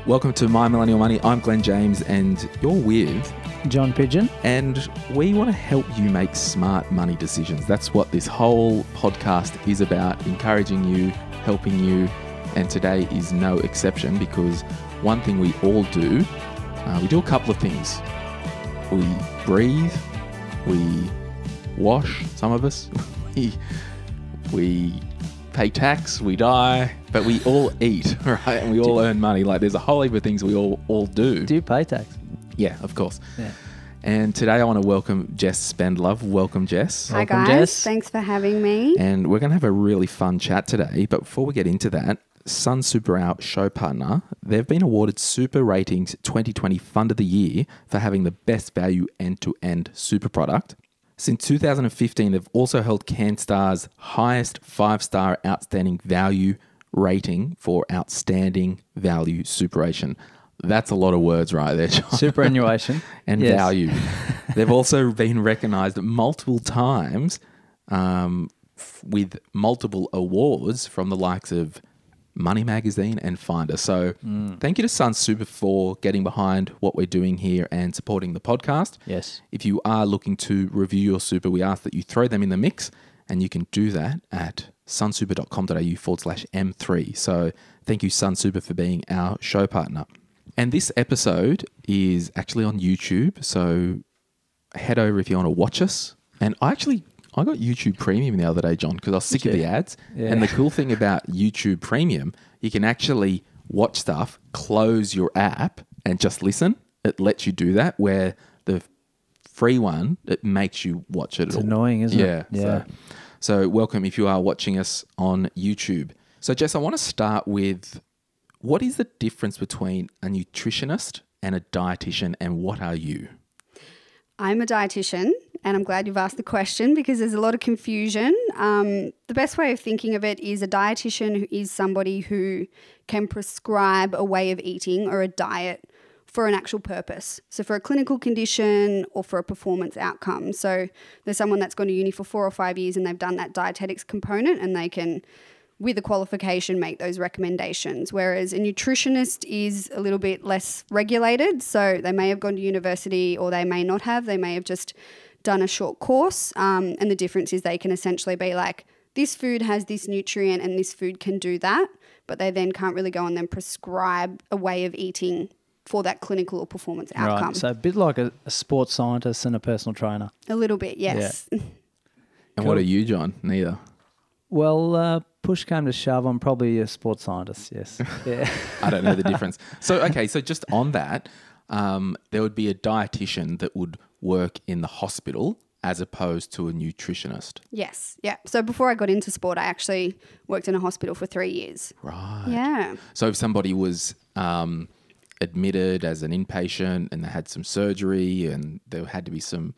Welcome to My Millennial Money. I'm Glen James and you're with John Pidgeon. And we want to help you make smart money decisions. That's what this whole podcast is about, encouraging you, helping you. And today is no exception because one thing we all do, we do a couple of things. We breathe, we wash, some of us, we pay tax, we die, but we all eat, right? And we all earn money. Like there's a whole heap of things we all do. Do you pay tax? Yeah, of course. Yeah. And today I want to welcome Jess Spendlove. Welcome, Jess. Hi, Welcome, guys. Jess. Thanks for having me. And we're going to have a really fun chat today. But before we get into that, Sun Super, our show partner, they've been awarded Super Ratings 2020 Fund of the Year for having the best value end-to-end super product. Since 2015, they've also held CanStar's highest 5-star outstanding value rating for outstanding value superation. That's a lot of words right there, John. Superannuation. And yes. value. They've also been recognised multiple times with multiple awards from the likes of Money Magazine and Finder. So thank you to Sun Super for getting behind what we're doing here and supporting the podcast. Yes. If you are looking to review your super, we ask that you throw them in the mix, and you can do that at sunsuper.com.au/M3. So thank you, Sun Super, for being our show partner. And this episode is actually on YouTube, so head over if you want to watch us. And I got YouTube Premium the other day, John, because I was sick of the ads. Yeah. And the cool thing about YouTube Premium, you can actually watch stuff, close your app, and just listen. It lets you do that, where the free one, it makes you watch it. It's annoying, isn't it? Yeah. So welcome if you are watching us on YouTube. So Jess, I want to start with, what is the difference between a nutritionist and a dietitian, and what are you? I'm a dietitian, and I'm glad you've asked the question because there's a lot of confusion. The best way of thinking of it is a dietitian who is somebody who can prescribe a way of eating or a diet for an actual purpose. So for a clinical condition or for a performance outcome. So there's someone that's gone to uni for 4 or 5 years and they've done that dietetics component, and they can, with a qualification, make those recommendations. Whereas a nutritionist is a little bit less regulated. So they may have gone to university or they may not have. They may have just done a short course. And the difference is they can essentially be like, this food has this nutrient and this food can do that. But they then can't really go and then prescribe a way of eating for that clinical or performance outcome. Right. So a bit like a sports scientist and a personal trainer. A little bit, yes. Yeah. And what are you, John? Neither. Well, push came to shove, I'm probably a sports scientist, yes. Yeah. I don't know the difference. So, okay, so just on that, there would be a dietitian that would work in the hospital as opposed to a nutritionist. Yes, yeah. So before I got into sport, I actually worked in a hospital for 3 years. Right. Yeah. So if somebody was admitted as an inpatient and they had some surgery and there had to be some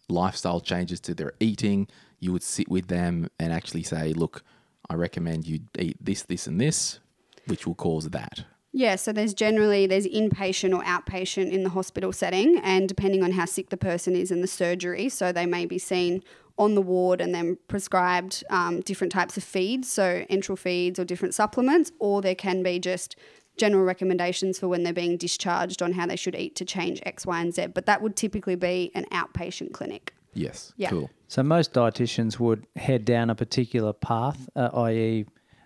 lifestyle changes to their eating, you would sit with them and actually say, look, I recommend you eat this, this, and this, which will cause that. Yeah, so there's inpatient or outpatient in the hospital setting, and depending on how sick the person is in the surgery, so they may be seen on the ward and then prescribed different types of feeds, so enteral feeds or different supplements, or there can be just general recommendations for when they're being discharged on how they should eat to change X, Y, and Z. But that would typically be an outpatient clinic. Yes, Yeah. cool. So most dietitians would head down a particular path, i.e.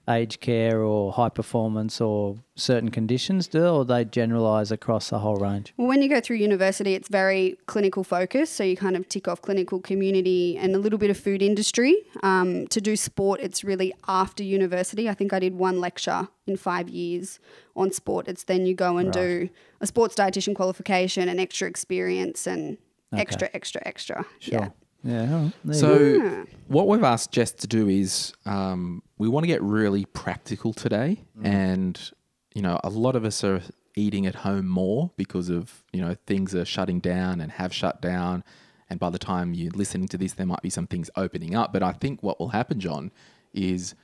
aged care or high performance or certain conditions, or they generalise across the whole range? Well, when you go through university, it's very clinical focused. So you kind of tick off clinical, community, and a little bit of food industry. To do sport, it's really after university. I think I did 1 lecture in 5 years on sport. It's then you go and do a sports dietitian qualification and extra experience and extra. Sure. Yeah. So what we've asked Jess to do is we want to get really practical today. And, a lot of us are eating at home more because of, things are shutting down and have shut down. And by the time you're listening to this, there might be some things opening up. But I think what will happen, John, is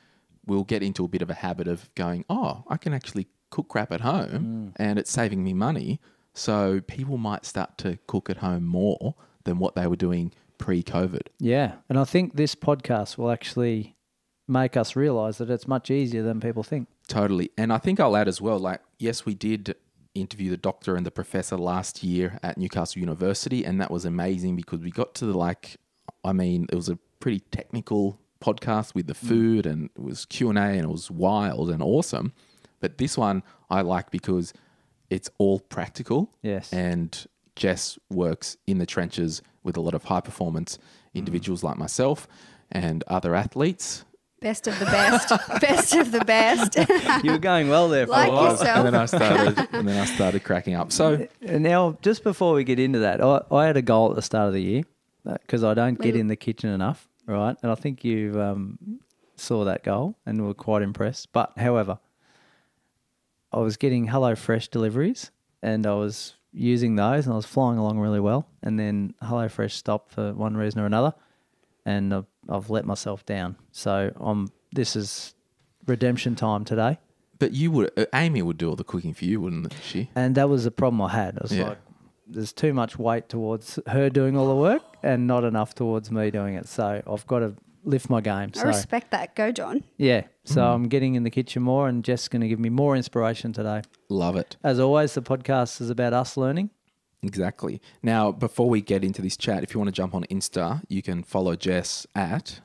we'll get into a bit of a habit of going, oh, I can actually cook crap at home and it's saving me money. So people might start to cook at home more than what they were doing pre-COVID. Yeah. And I think this podcast will actually make us realise that it's much easier than people think. Totally. And I think I'll add as well, yes, we did interview the doctor and the professor last year at Newcastle University, and that was amazing because we got to it was a pretty technical podcast with the food, and it was Q&A, and it was wild and awesome. But this one I like because it's all practical. Yes. And Jess works in the trenches with a lot of high performance individuals like myself and other athletes. Best of the best. Best of the best. You were going well there for Like a while. yourself. And then I started cracking up. So And now, just before we get into that, I had a goal at the start of the year because I don't get in the kitchen enough, right? And I think you saw that goal and were quite impressed. But, however, I was getting HelloFresh deliveries and I was using those and I was flying along really well. And then HelloFresh stopped for one reason or another, and I've let myself down. So this is redemption time today. But Amy would do all the cooking for you, wouldn't she? And that was the problem I had. I was like, there's too much weight towards her doing all the work and not enough towards me doing it. So I've got to lift my game. I respect that. Go, John. Yeah. So I'm getting in the kitchen more, and Jess is going to give me more inspiration today. Love it. As always, the podcast is about us learning. Exactly. Now, before we get into this chat, if you want to jump on Insta, you can follow Jess at...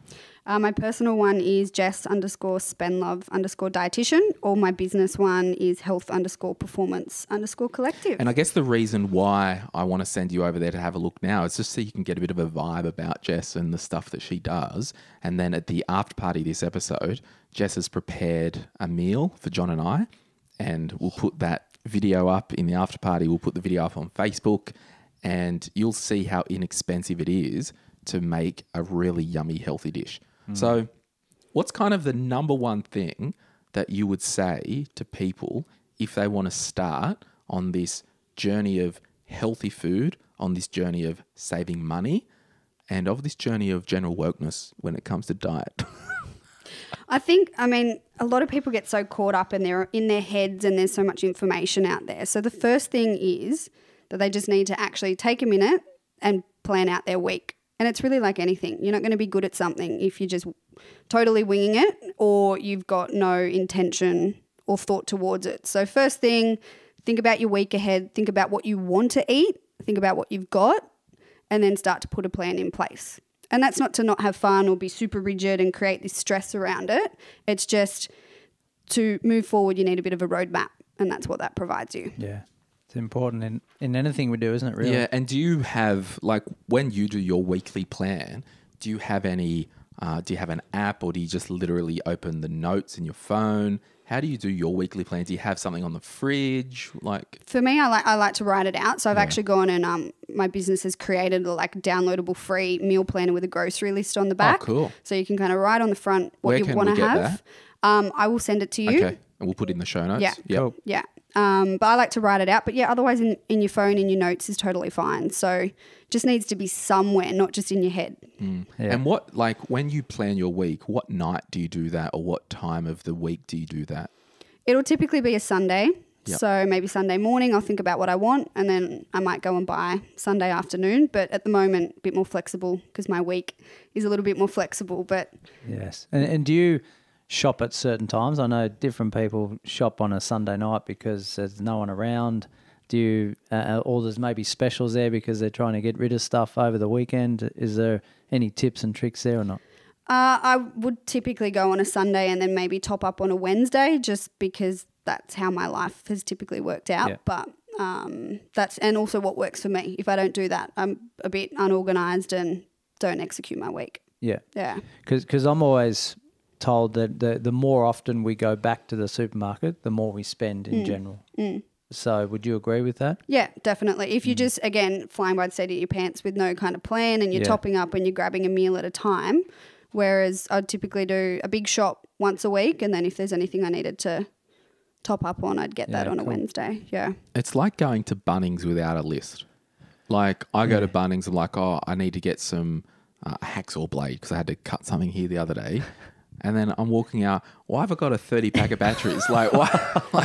My personal one is Jess_Spendlove _dietitian, or my business one is health_performance_collective. And I guess the reason why I want to send you over there to have a look now is just so you can get a bit of a vibe about Jess and the stuff that she does. And then at the after party this episode, Jess has prepared a meal for John and I, and we'll put that video up in the after party. We'll put the video up on Facebook, and you'll see how inexpensive it is to make a really yummy, healthy dish. So what's kind of the number one thing that you would say to people if they want to start on this journey of healthy food, on this journey of saving money, and of this journey of general wokeness when it comes to diet? I think, a lot of people get so caught up and they're in their heads and there's so much information out there. So the first thing is that they just need to actually take a minute and plan out their week. And it's really like anything. You're not going to be good at something if you're just totally winging it or you've got no intention or thought towards it. So first thing, think about your week ahead. Think about what you want to eat. Think about what you've got, and then start to put a plan in place. And that's not to not have fun or be super rigid and create this stress around it. It's just to move forward, you need a bit of a roadmap, and that's what that provides you. Yeah. It's important in anything we do, isn't it, really? Yeah, and do you have, when you do your weekly plan, do you have an app, or do you just literally open the notes in your phone? How do you do your weekly plan? Do you have something on the fridge? For me, I like to write it out. So I've actually gone and my business has created a downloadable free meal planner with a grocery list on the back. Oh, cool. So you can kind of write on the front what you want to have. I will send it to you. Okay, and we'll put it in the show notes. Yeah. Yep. Cool. Yeah. But I like to write it out. But yeah, otherwise in your phone, in your notes is totally fine. So just needs to be somewhere, not just in your head. Yeah. And when you plan your week, what night do you do that, or what time of the week do you do that? It'll typically be a Sunday. Yep. So maybe Sunday morning I'll think about what I want, and then I might go and buy Sunday afternoon. But at the moment, a bit more flexible because my week is a little bit more flexible. But Yes. And do you shop at certain times? I know different people shop on a Sunday night because there's no one around. Do you, or there's maybe specials there because they're trying to get rid of stuff over the weekend? Is there any tips and tricks there or not? I would typically go on a Sunday and then maybe top up on a Wednesday, just because that's how my life has typically worked out. Yeah. But that's, and also what works for me. If I don't do that, I'm a bit unorganized and don't execute my week. Yeah. Yeah. Because I'm always told that the more often we go back to the supermarket, the more we spend in general. So would you agree with that? Yeah, definitely. If you just, again, flying by the seat of your pants with no kind of plan and you're topping up and you're grabbing a meal at a time, whereas I'd typically do a big shop once a week, and then if there's anything I needed to top up on, I'd get that on a Wednesday. Yeah. It's like going to Bunnings without a list. I go to Bunnings, I'm like, I need to get some hacksaw blade because I had to cut something here the other day. And then I'm walking out, why have I got a 30-pack of batteries? Why?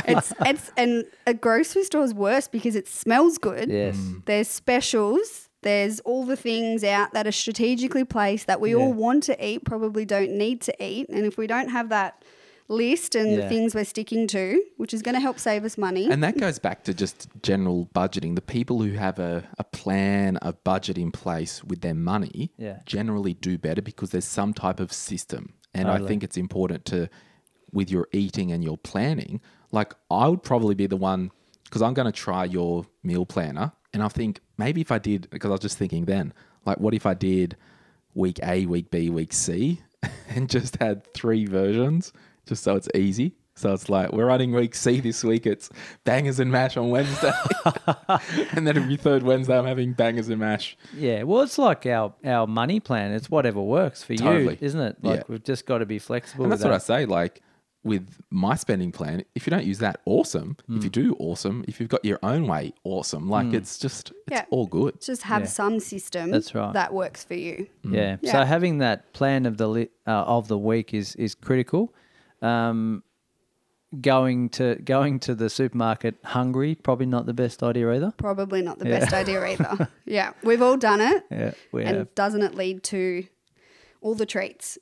It's and a grocery store is worse because it smells good. Yes. There's specials. There's all the things out that are strategically placed that we all want to eat, probably don't need to eat. And if we don't have that list and the Yeah. things we're sticking to, which is going to help save us money. And that goes back to just general budgeting. The people who have a plan, a budget in place with their money Yeah. generally do better because there's some type of system. And I Totally. think it's important to, with your eating and your planning, like I would probably be the one, because I'm going to try your meal planner. And I think maybe if I did, because I was just thinking then, like what if I did week A, week B, week C and just had 3 versions just so it's easy. So it's like, we're running week C this week. It's bangers and mash on Wednesday. And then every third Wednesday, I'm having bangers and mash. Yeah, well, it's like our money plan. It's whatever works for Totally. you, isn't it? Like Yeah. we've just got to be flexible. And with that's what I that. say. Like with my spending plan, if you don't use that, awesome. If you do, awesome. If you've got your own way, awesome. Like it's Yeah. all good. Just have Yeah. some system That's right. that works for you. Yeah. Yeah. So having that plan of the week is critical. Going to the supermarket hungry, probably not the best idea either. Probably not the best idea either. Yeah, we've all done it. Yeah, we and have. doesn't it lead to all the treats?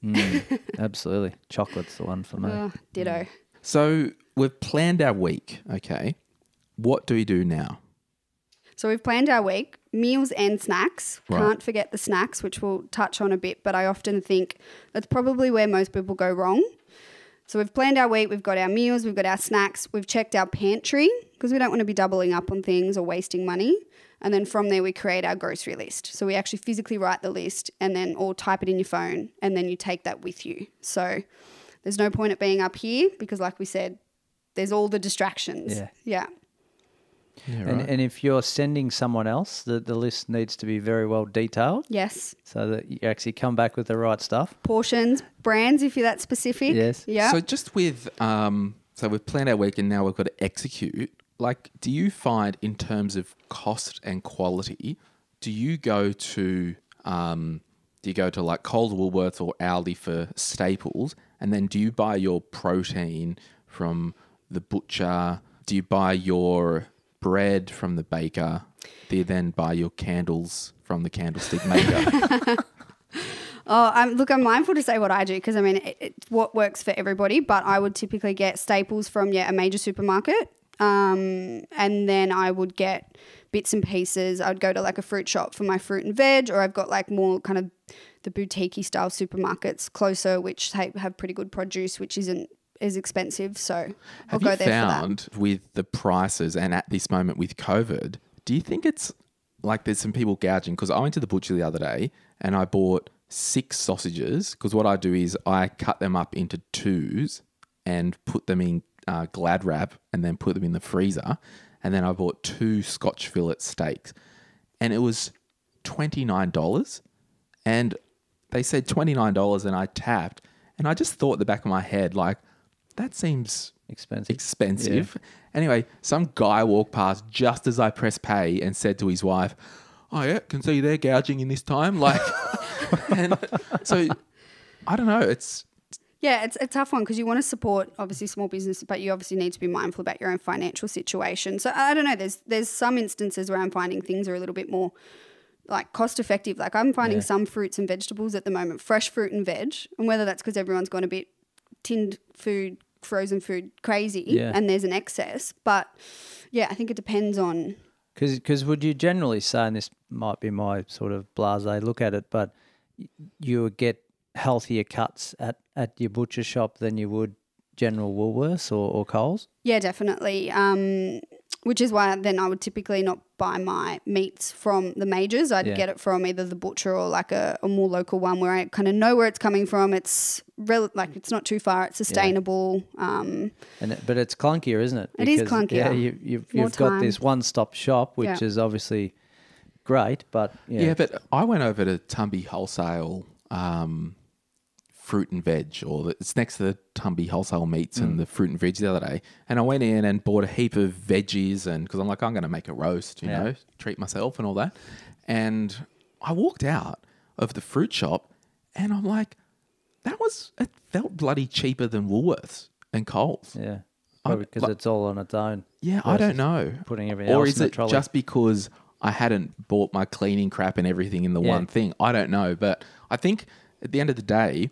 Absolutely. Chocolate's the one for me. Ditto. So we've planned our week. Okay. What do we do now? So we've planned our week, meals and snacks. Right. Can't forget the snacks, which we'll touch on a bit, but I often think that's probably where most people go wrong. So we've planned our week, we've got our meals, we've got our snacks, we've checked our pantry because we don't want to be doubling up on things or wasting money. And then from there we create our grocery list. So we actually physically write the list and then or type it in your phone and then you take that with you. So there's no point it being up here because like we said, there's all the distractions. Yeah. Yeah. Yeah, right. And if you're sending someone else, the list needs to be very well detailed Yes. so that you actually come back with the right stuff. Portions, brands if you're that specific. Yes. Yeah. So just with, so we've planned our week and now we've got to execute. Like, do you find in terms of cost and quality, do you go to like Coles, Woolworths or Aldi for staples? And then do you buy your protein from the butcher? Do you buy your bread from the baker? Do you then buy your candles from the candlestick maker? I'm mindful to say what I do because, I mean, it's what works for everybody, but I would typically get staples from, a major supermarket. And then I would get bits and pieces. I'd go to like a fruit shop for my fruit and veg, or I've got like more kind of the boutique-y style supermarkets closer, which have pretty good produce, which isn't as expensive. So I'll go there for that. Have you found with the prices and at this moment with COVID, do you think it's like there's some people gouging? Because I went to the butcher the other day and I bought 6 sausages because what I do is I cut them up into 2s and put them in Glad wrap and then put them in the freezer. And then I bought 2 Scotch fillet steaks and it was $29. And they said $29 and I tapped and I just thought at the back of my head, like, that seems expensive. Anyway, some guy walked past just as I pressed pay and said to his wife, "Oh yeah, can see they're gouging in this time." Like, and so I don't know. It's a tough one because you want to support obviously small business, but you obviously need to be mindful about your own financial situation. So I don't know. There's some instances where I'm finding things are a little bit more like cost effective. Like I'm finding some fruits and vegetables at the moment, fresh fruit and veg, and whether that's because everyone's gone a bit tinned food, frozen food crazy and there's an excess. But I think it depends on. Because would you generally say, and this might be my sort of blasé look at it, but you would get healthier cuts at your butcher shop than you would general Woolworths or Coles? Yeah, definitely. Which is why then I would typically not buy my meats from the majors. I'd get it from either the butcher or like a more local one where I kind of know where it's coming from. It's it's not too far. It's sustainable. But it's clunkier, isn't it? It is clunkier. Yeah, you've got this one-stop shop, which is obviously great, but yeah. But I went over to Tumby Wholesale fruit and veg, or it's next to the Tumby Wholesale Meats and the fruit and veg the other day. And I went in and bought a heap of veggies, and because I'm like, I'm going to make a roast, you know, treat myself and all that. And I walked out of the fruit shop and I'm like, it felt bloody cheaper than Woolworths and Coles. Yeah. Probably because it's all on its own. Yeah, I don't know. Putting everything or else is in the it trolley. just because I hadn't bought my cleaning crap and everything in the one thing? I don't know. But I think at the end of the day,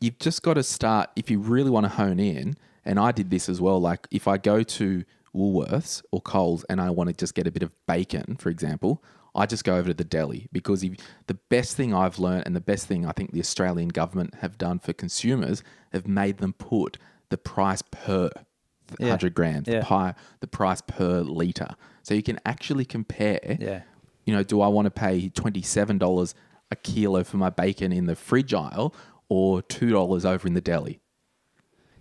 you've just got to start, if you really want to hone in, and I did this as well, like if I go to Woolworths or Coles and I want to just get a bit of bacon, for example, I just go over to the deli, because the best thing I've learned, and the best thing I think the Australian government have done for consumers, have made them put the price per 100 grams, the price per litre. So you can actually compare, do I want to pay $27 a kilo for my bacon in the fridge aisle or $2 over in the deli?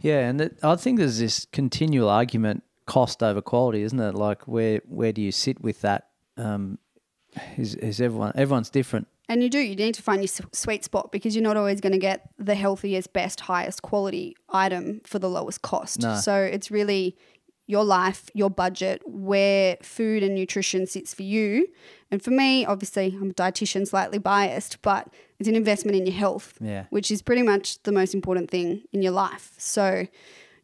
Yeah, and I think there's this continual argument, cost over quality, isn't it? Like where do you sit with that? Is everyone's different. And you need to find your sweet spot, because you're not always going to get the healthiest, best, highest quality item for the lowest cost. No. So it's really your life, your budget, where food and nutrition sits for you. And for me, obviously, I'm a dietitian, slightly biased, but it's an investment in your health, which is pretty much the most important thing in your life. So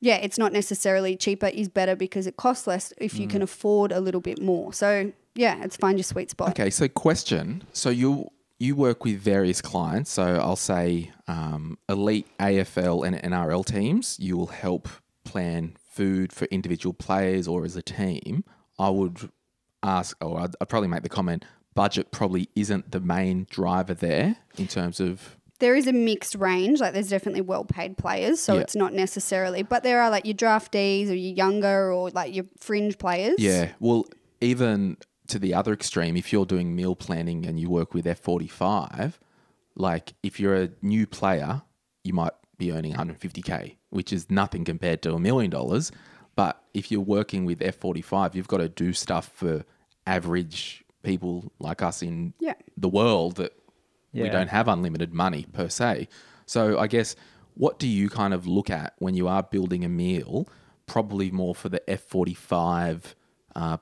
yeah, it's not necessarily cheaper is better because it costs less if you can afford a little bit more. So yeah, it's find your sweet spot. Okay, so question. So you work with various clients. So I'll say elite AFL and NRL teams. You will help plan food for individual players or as a team. I would ask, or I'd probably make the comment, budget probably isn't the main driver there in terms of... There is a mixed range. Like there's definitely well-paid players, so it's not necessarily. But there are like your draftees or your younger or like your fringe players. Yeah, well, even to the other extreme, if you're doing meal planning and you work with F45, like if you're a new player, you might be earning 150K, which is nothing compared to $1 million. But if you're working with F45, you've got to do stuff for average people like us in the world that we don't have unlimited money per se. So I guess what do you kind of look at when you are building a meal, probably more for the F45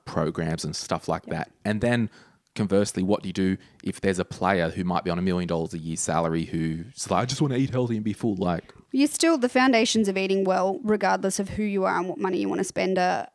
programs and stuff like that? And then conversely, what do you do if there's a player who might be on $1 million a year salary who's like, I just want to eat healthy and be full? Like, you're still, the foundations of eating well, regardless of who you are and what money you want to spend, are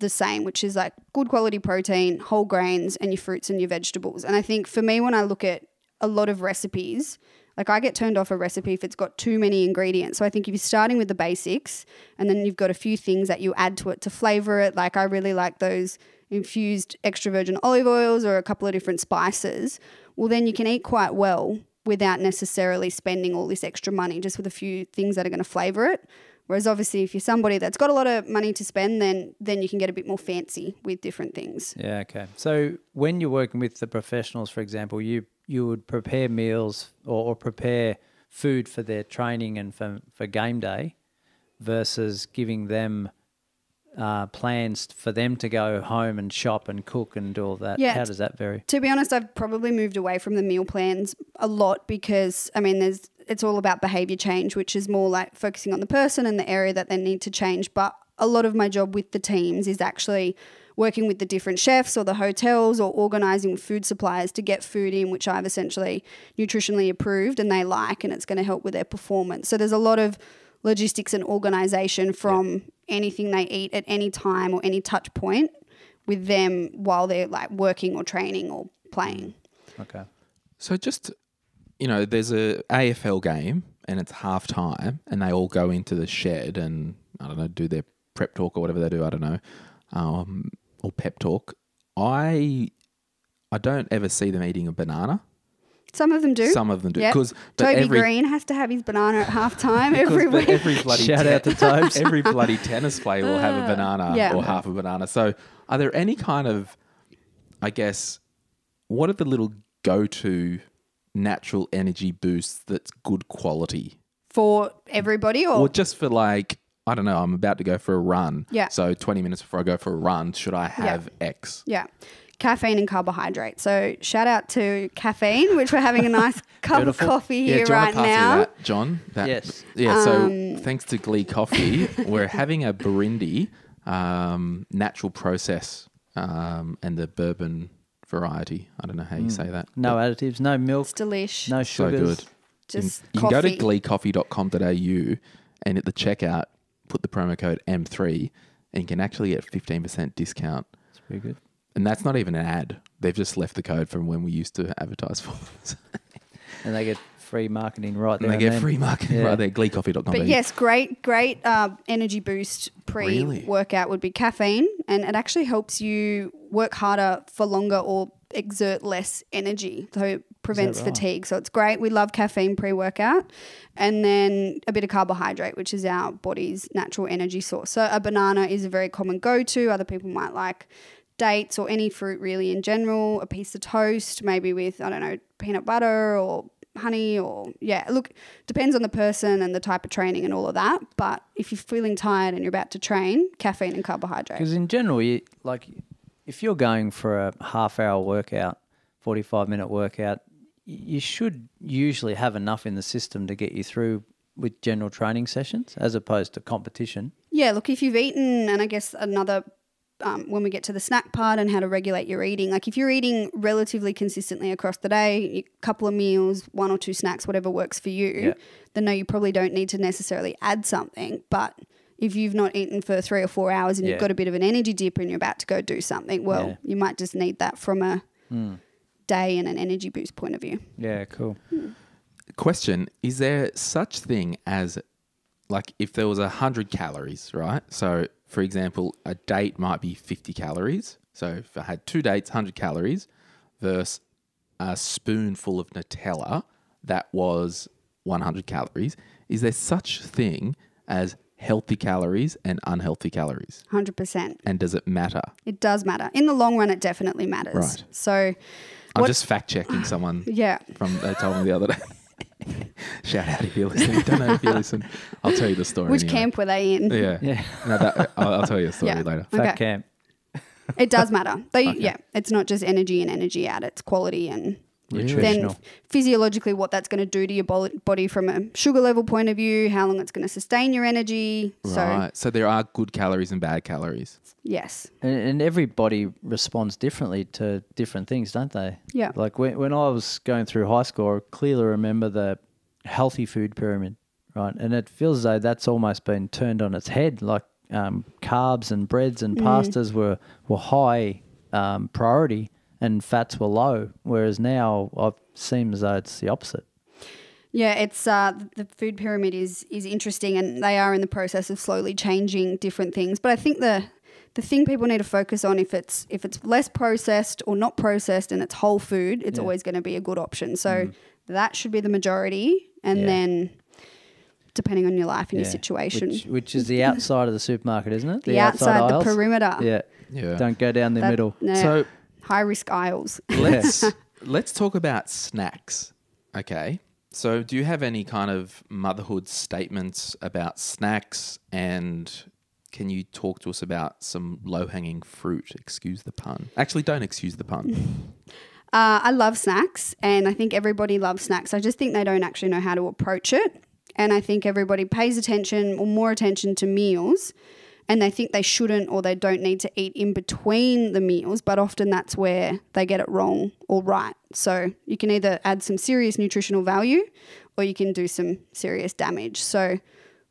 the same, which is like good quality protein, whole grains, and your fruits and your vegetables. And I think for me, when I look at a lot of recipes, like I get turned off a recipe if it's got too many ingredients. So I think if you're starting with the basics and then you've got a few things that you add to it to flavor it, like I really like those infused extra virgin olive oils or a couple of different spices, well then you can eat quite well without necessarily spending all this extra money, just with a few things that are going to flavor it. Whereas obviously if you're somebody that's got a lot of money to spend, then you can get a bit more fancy with different things. Yeah, okay. So when you're working with the professionals, for example, you would prepare meals or prepare food for their training and for game day versus giving them plans for them to go home and shop and cook and do all that. Yeah. How does that vary? To be honest, I've probably moved away from the meal plans a lot because, I mean, it's all about behaviour change, which is more like focusing on the person and the area that they need to change. But a lot of my job with the teams is actually working with the different chefs or the hotels or organising food suppliers to get food in which I've essentially nutritionally approved and they like, and it's going to help with their performance. So there's a lot of logistics and organisation from anything they eat at any time or any touch point with them while they're like working or training or playing. Okay. So just, there's a AFL game and it's half time and they all go into the shed and, I don't know, do their prep talk or whatever they do, I don't know, or pep talk. I don't ever see them eating a banana. Some of them do. Some of them do. Yep. Toby Green has to have his banana at halftime every week. Shout out to Tobes. Every bloody tennis player will have a banana or half a banana. So are there any kind of, I guess, what are the little go-to natural energy boosts that's good quality? For everybody or just for like, I don't know, I'm about to go for a run. Yeah. So 20 minutes before I go for a run, should I have X? Yeah. Caffeine and carbohydrate. So shout out to caffeine, which we're having a nice cup of coffee here right now. That, John? Yes. Yeah, so thanks to Glee Coffee, we're having a Burundi natural process and the bourbon variety. I don't know how you say that. No additives, no milk. It's delish. No sugars. So good. Just you can go to gleecoffee.com.au and at the checkout, put the promo code M3 and you can actually get 15% discount. It's pretty good. And that's not even an ad. They've just left the code from when we used to advertise for them. And they get free marketing right there. And they and get then. free marketing Yeah. right there, gleecoffee.com. But yes, great energy boost pre-workout would be caffeine, and it actually helps you work harder for longer or exert less energy. So it prevents right? fatigue. So it's great. We love caffeine pre-workout. And then a bit of carbohydrate, which is our body's natural energy source. So a banana is a very common go-to. Other people might like dates or any fruit really in general, a piece of toast, maybe with, I don't know, peanut butter or honey or, yeah, look, depends on the person and the type of training and all of that. But if you're feeling tired and you're about to train, caffeine and carbohydrate. Because in general, if you're going for a half-hour workout, 45-minute workout, you should usually have enough in the system to get you through with general training sessions as opposed to competition. Yeah, look, if you've eaten, and I guess another when we get to the snack part and how to regulate your eating, like if you're eating relatively consistently across the day, a couple of meals, 1 or 2 snacks, whatever works for you, then no, you probably don't need to necessarily add something. But if you've not eaten for 3 or 4 hours and you've got a bit of an energy dip and you're about to go do something, well, you might just need that from a day and an energy boost point of view. Yeah, cool. Question, is there such thing as, like, if there was 100 calories, right? So, for example, a date might be 50 calories. So if I had 2 dates, 100 calories versus a spoonful of Nutella, that was 100 calories. Is there such thing as healthy calories and unhealthy calories? 100%. And does it matter? It does matter. In the long run, it definitely matters. Right. So I'm just fact checking someone from they told me the other day. Shout out if you're listening. Don't know if you listen. I'll tell you the story. Which anyway. camp were they in? Yeah. No, I'll tell you a story later. Fat camp. It does matter. It's not just energy in, energy out. It's quality and Nutritional. then physiologically what that's going to do to your body from a sugar level point of view, how long it's going to sustain your energy. Right. So there are good calories and bad calories. Yes. And every body responds differently to different things, don't they? Yeah. Like when I was going through high school, I clearly remember the healthy food pyramid, right? And it feels as though that's almost been turned on its head. Like carbs and breads and pastas were high priority and fats were low, whereas now it seems as though it's the opposite. Yeah, it's the food pyramid is interesting, and they are in the process of slowly changing different things. But I think the thing people need to focus on, if it's less processed or not processed and it's whole food, it's always going to be a good option. So that should be the majority, and then depending on your life and your situation, which is the outside of the supermarket, isn't it? The outside aisles? the perimeter. Yeah. Don't go down the middle. No, So high risk aisles. let's talk about snacks. Okay. So do you have any kind of motherhood statements about snacks, and can you talk to us about some low-hanging fruit? Excuse the pun. Actually, don't excuse the pun. I love snacks, and I think everybody loves snacks. I just think they don't actually know how to approach it. And I think everybody pays attention or more attention to meals, and they think they shouldn't or they don't need to eat in between the meals, but often that's where they get it wrong or right. So you can either add some serious nutritional value or you can do some serious damage. So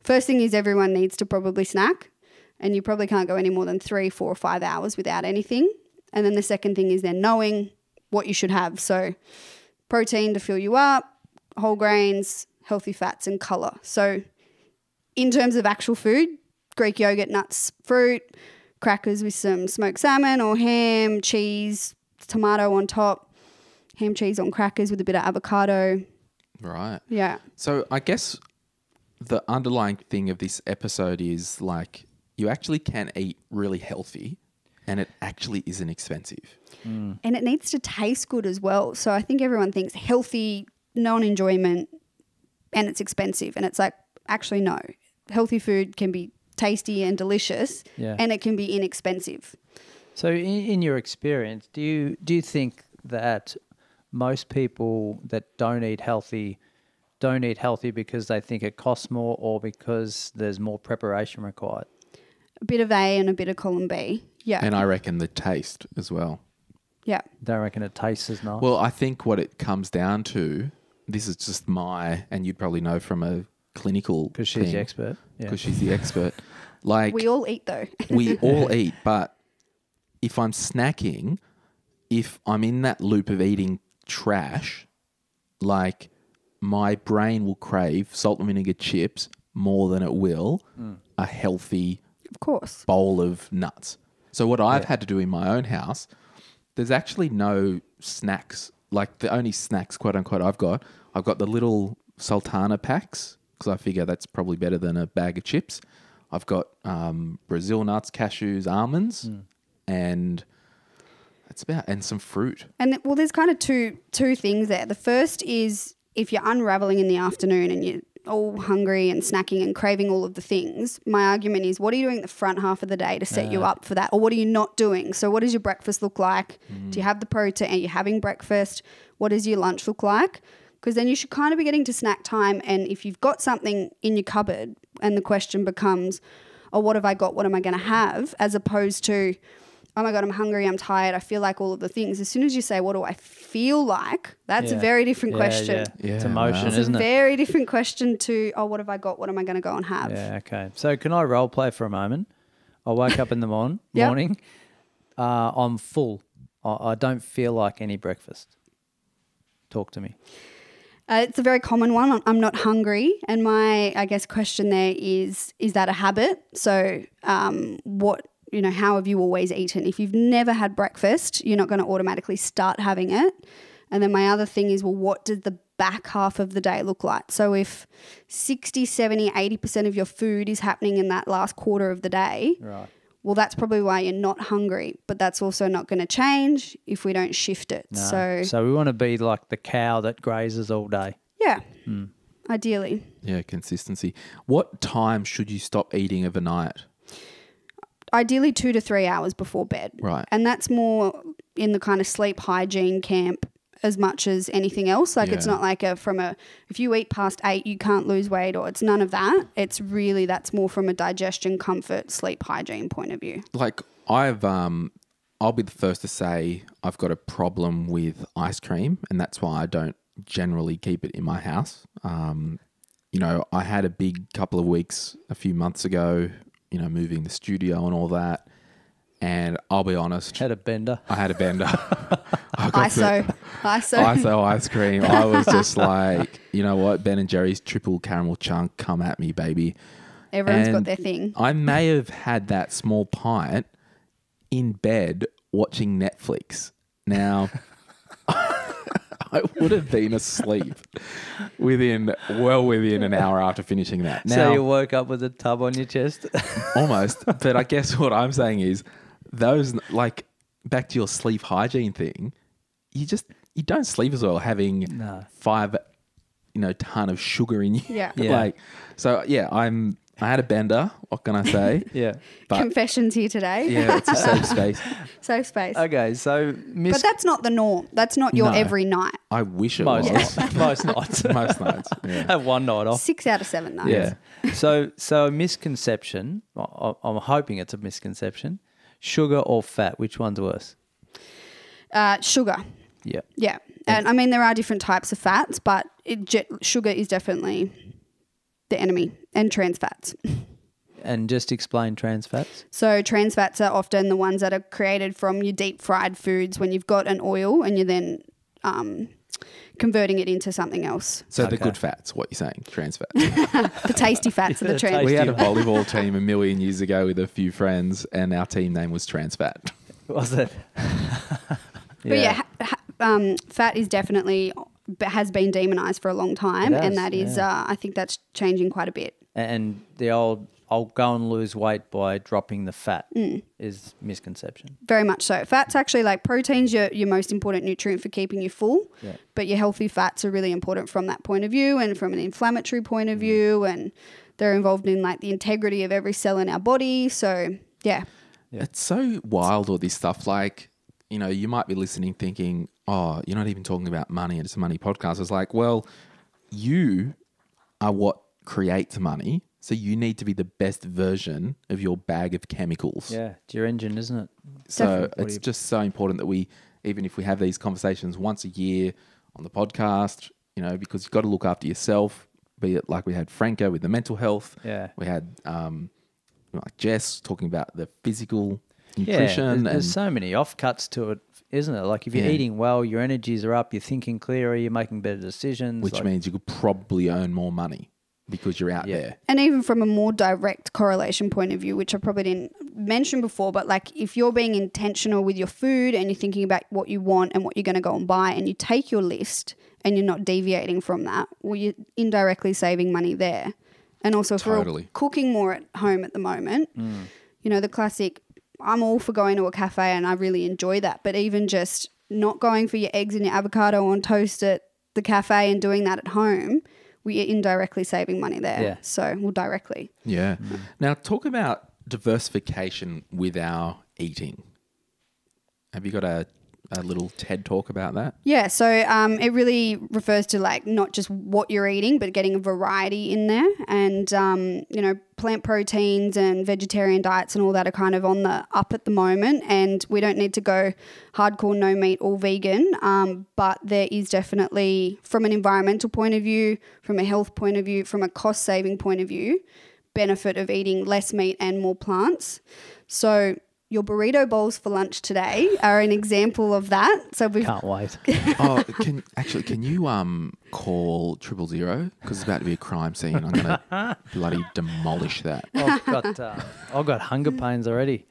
first thing is everyone needs to probably snack, and you probably can't go any more than 3, 4 or 5 hours without anything. And then the second thing is then knowing what you should have. So protein to fill you up, whole grains, healthy fats and colour. So in terms of actual food, Greek yogurt, nuts, fruit, crackers with some smoked salmon or ham, cheese, tomato on top, ham cheese on crackers with a bit of avocado. Right. Yeah. So I guess the underlying thing of this episode is, like, you actually can eat really healthy and it actually isn't expensive. And it needs to taste good as well. So I think everyone thinks healthy, non-enjoyment, and it's expensive. And it's like, actually, no. Healthy food can be tasty and delicious, and it can be inexpensive. So in your experience, do you think that most people that don't eat healthy because they think it costs more or because there's more preparation required? A bit of A and a bit of column B. Yeah. And I reckon the taste as well. Yeah. Don't reckon it tastes as nice? Well, I think what it comes down to, this is just and you'd probably know from a clinical because she's the expert. Because she's the expert. Like, we all eat though. We all eat, but if I'm snacking, if I'm in that loop of eating trash, like, my brain will crave salt and vinegar chips more than it will a healthy Of course. bowl of nuts. So what I've had to do in my own house, there's actually no snacks. Like the only snacks, quote unquote, I've got the little Sultana packs because I figure that's probably better than a bag of chips. I've got Brazil nuts, cashews, almonds, and that's and some fruit. And well, there's kind of two things there. The first is if you're unraveling in the afternoon and you're all hungry and snacking and craving all of the things, my argument is, what are you doing the front half of the day to set you up for that? Or what are you not doing? So what does your breakfast look like? Do you have the protein? Are you having breakfast? What does your lunch look like? Because then you should kind of be getting to snack time. And if you've got something in your cupboard and the question becomes, oh, what have I got? What am I going to have? As opposed to, oh my God, I'm hungry, I'm tired, I feel like all of the things. As soon as you say, what do I feel like? That's a very different question. Yeah. It's emotion, It's isn't a it? very different question to, oh, what have I got? What am I going to go and have? Yeah, okay. So can I role play for a moment? I wake up in the morning. I'm full. I don't feel like any breakfast. Talk to me. It's a very common one. I'm not hungry. And my, I guess, question there is that a habit? So how have you always eaten? If you've never had breakfast, you're not going to automatically start having it. And then my other thing is, well, what does the back half of the day look like? So if 60, 70, 80% of your food is happening in that last quarter of the day, Right. well, that's probably why you're not hungry. But that's also not going to change if we don't shift it. No. So we want to be like the cow that grazes all day. Yeah, ideally. Yeah, consistency. What time should you stop eating overnight? Ideally 2 to 3 hours before bed. Right. And that's more in the kind of sleep hygiene camp as much as anything else. Like it's not like if you eat past 8, you can't lose weight, or it's none of that. It's really, that's more from a digestion, comfort, sleep hygiene point of view. Like I'll be the first to say I've got a problem with ice cream, and that's why I don't generally keep it in my house. I had a big couple of weeks a few months ago, moving the studio and all that. And I'll be honest. Had a bender. I had a bender. ISO ice cream. I was just like, you know what? Ben and Jerry's triple caramel chunk, come at me, baby. Everyone's got their thing. I may have had that small pint in bed watching Netflix. Now, I would have been asleep within an hour after finishing that. Now, So you woke up with a tub on your chest? almost. But I guess what I'm saying is those, like, back to your sleep hygiene thing, you don't sleep as well having 5 ton of sugar in you. Yeah. Like, so yeah, I had a bender. What can I say? Yeah. But Confessions here today. yeah, it's a safe space. Safe space. Okay, so But that's not the norm. That's not your No. every night. I wish it most was. nights. Most nights. Most nights. Yeah. Have one night off. 6 out of 7 nights. Yeah. So a misconception. I'm hoping it's a misconception. Sugar or fat? Which one's worse? Sugar. Yeah. Yeah. And I mean, there are different types of fats, but sugar is definitely the enemy, and trans fats. And just explain trans fats. So trans fats are often the ones that are created from your deep fried foods when you've got an oil and you're then converting it into something else. So the good fats, what you're saying, trans fats. The tasty fats are the trans. We had a volleyball team a million years ago with a few friends, and our team name was Trans Fat. Was it? But yeah, fat is definitely has been demonized for a long time, and that is I think that's changing quite a bit. And the old I'll go and lose weight by dropping the fat is misconception. Very much so. Fat's actually, like, protein's your most important nutrient for keeping you full, but your healthy fats are really important from that point of view and from an inflammatory point of view, and they're involved in, like, the integrity of every cell in our body. So, yeah. It's so wild, all this stuff. Like, you might be listening thinking, oh, you're not even talking about money and it's a money podcast. It's like, well, you are what creates money. So you need to be the best version of your bag of chemicals. Yeah, it's your engine, isn't it? So it's just so important that we, even if we have these conversations once a year on the podcast, because you've got to look after yourself, be it like we had Franco with the mental health. Yeah. We had like Jess talking about the physical nutrition. There's and so many offcuts to it, isn't it? Like if you're Yeah. eating well, your energies are up, you're thinking clearer, you're making better decisions. which means you could probably earn more money because you're out there. And even from a more direct correlation point of view, which I probably didn't mention before, but like if you're being intentional with your food and you're thinking about what you want and what you're going to go and buy, and you take your list and you're not deviating from that, well, you're indirectly saving money there. And also if we're Totally. cooking more at home at the moment, you know, the classic, I'm all for going to a cafe and I really enjoy that, but even just not going for your eggs and your avocado on toast at the cafe and doing that at home, we are indirectly saving money there. Yeah. So, well, directly. Yeah. Now, talk about diversification with our eating. Have you got a little TED talk about that? Yeah, so it really refers to like not just what you're eating, but getting a variety in there. And, you know, plant proteins and vegetarian diets and all that are kind of on the up at the moment. And we don't need to go hardcore no meat or vegan. But there is definitely, from an environmental point of view, from a health point of view, from a cost saving point of view, benefit of eating less meat and more plants. So your burrito bowls for lunch today are an example of that. So we've Can't wait. Can you call 000 because it's about to be a crime scene. I'm going to bloody demolish that. I've got hunger pains already.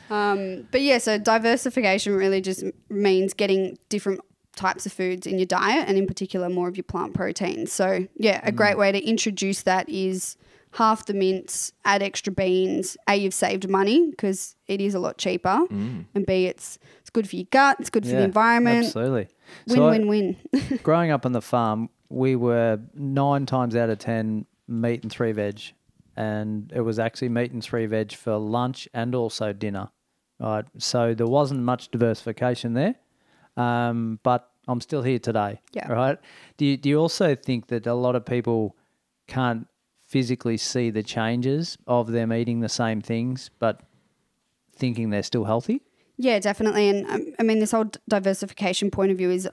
but yeah, so diversification really just means getting different types of foods in your diet, and in particular more of your plant proteins. So yeah, a great way to introduce that is half the mince, add extra beans. A, you've saved money because it is a lot cheaper, and B, it's good for your gut, it's good for the environment. Absolutely. Win. Growing up on the farm, we were 9 times out of 10 meat and 3 veg, and it was actually meat and 3 veg for lunch and also dinner. Right, so there wasn't much diversification there, but I'm still here today. Yeah. Right. Do you also think that a lot of people can't physically see the changes of them eating the same things, but thinking they're still healthy? Yeah, definitely. And I mean, this whole diversification point of view is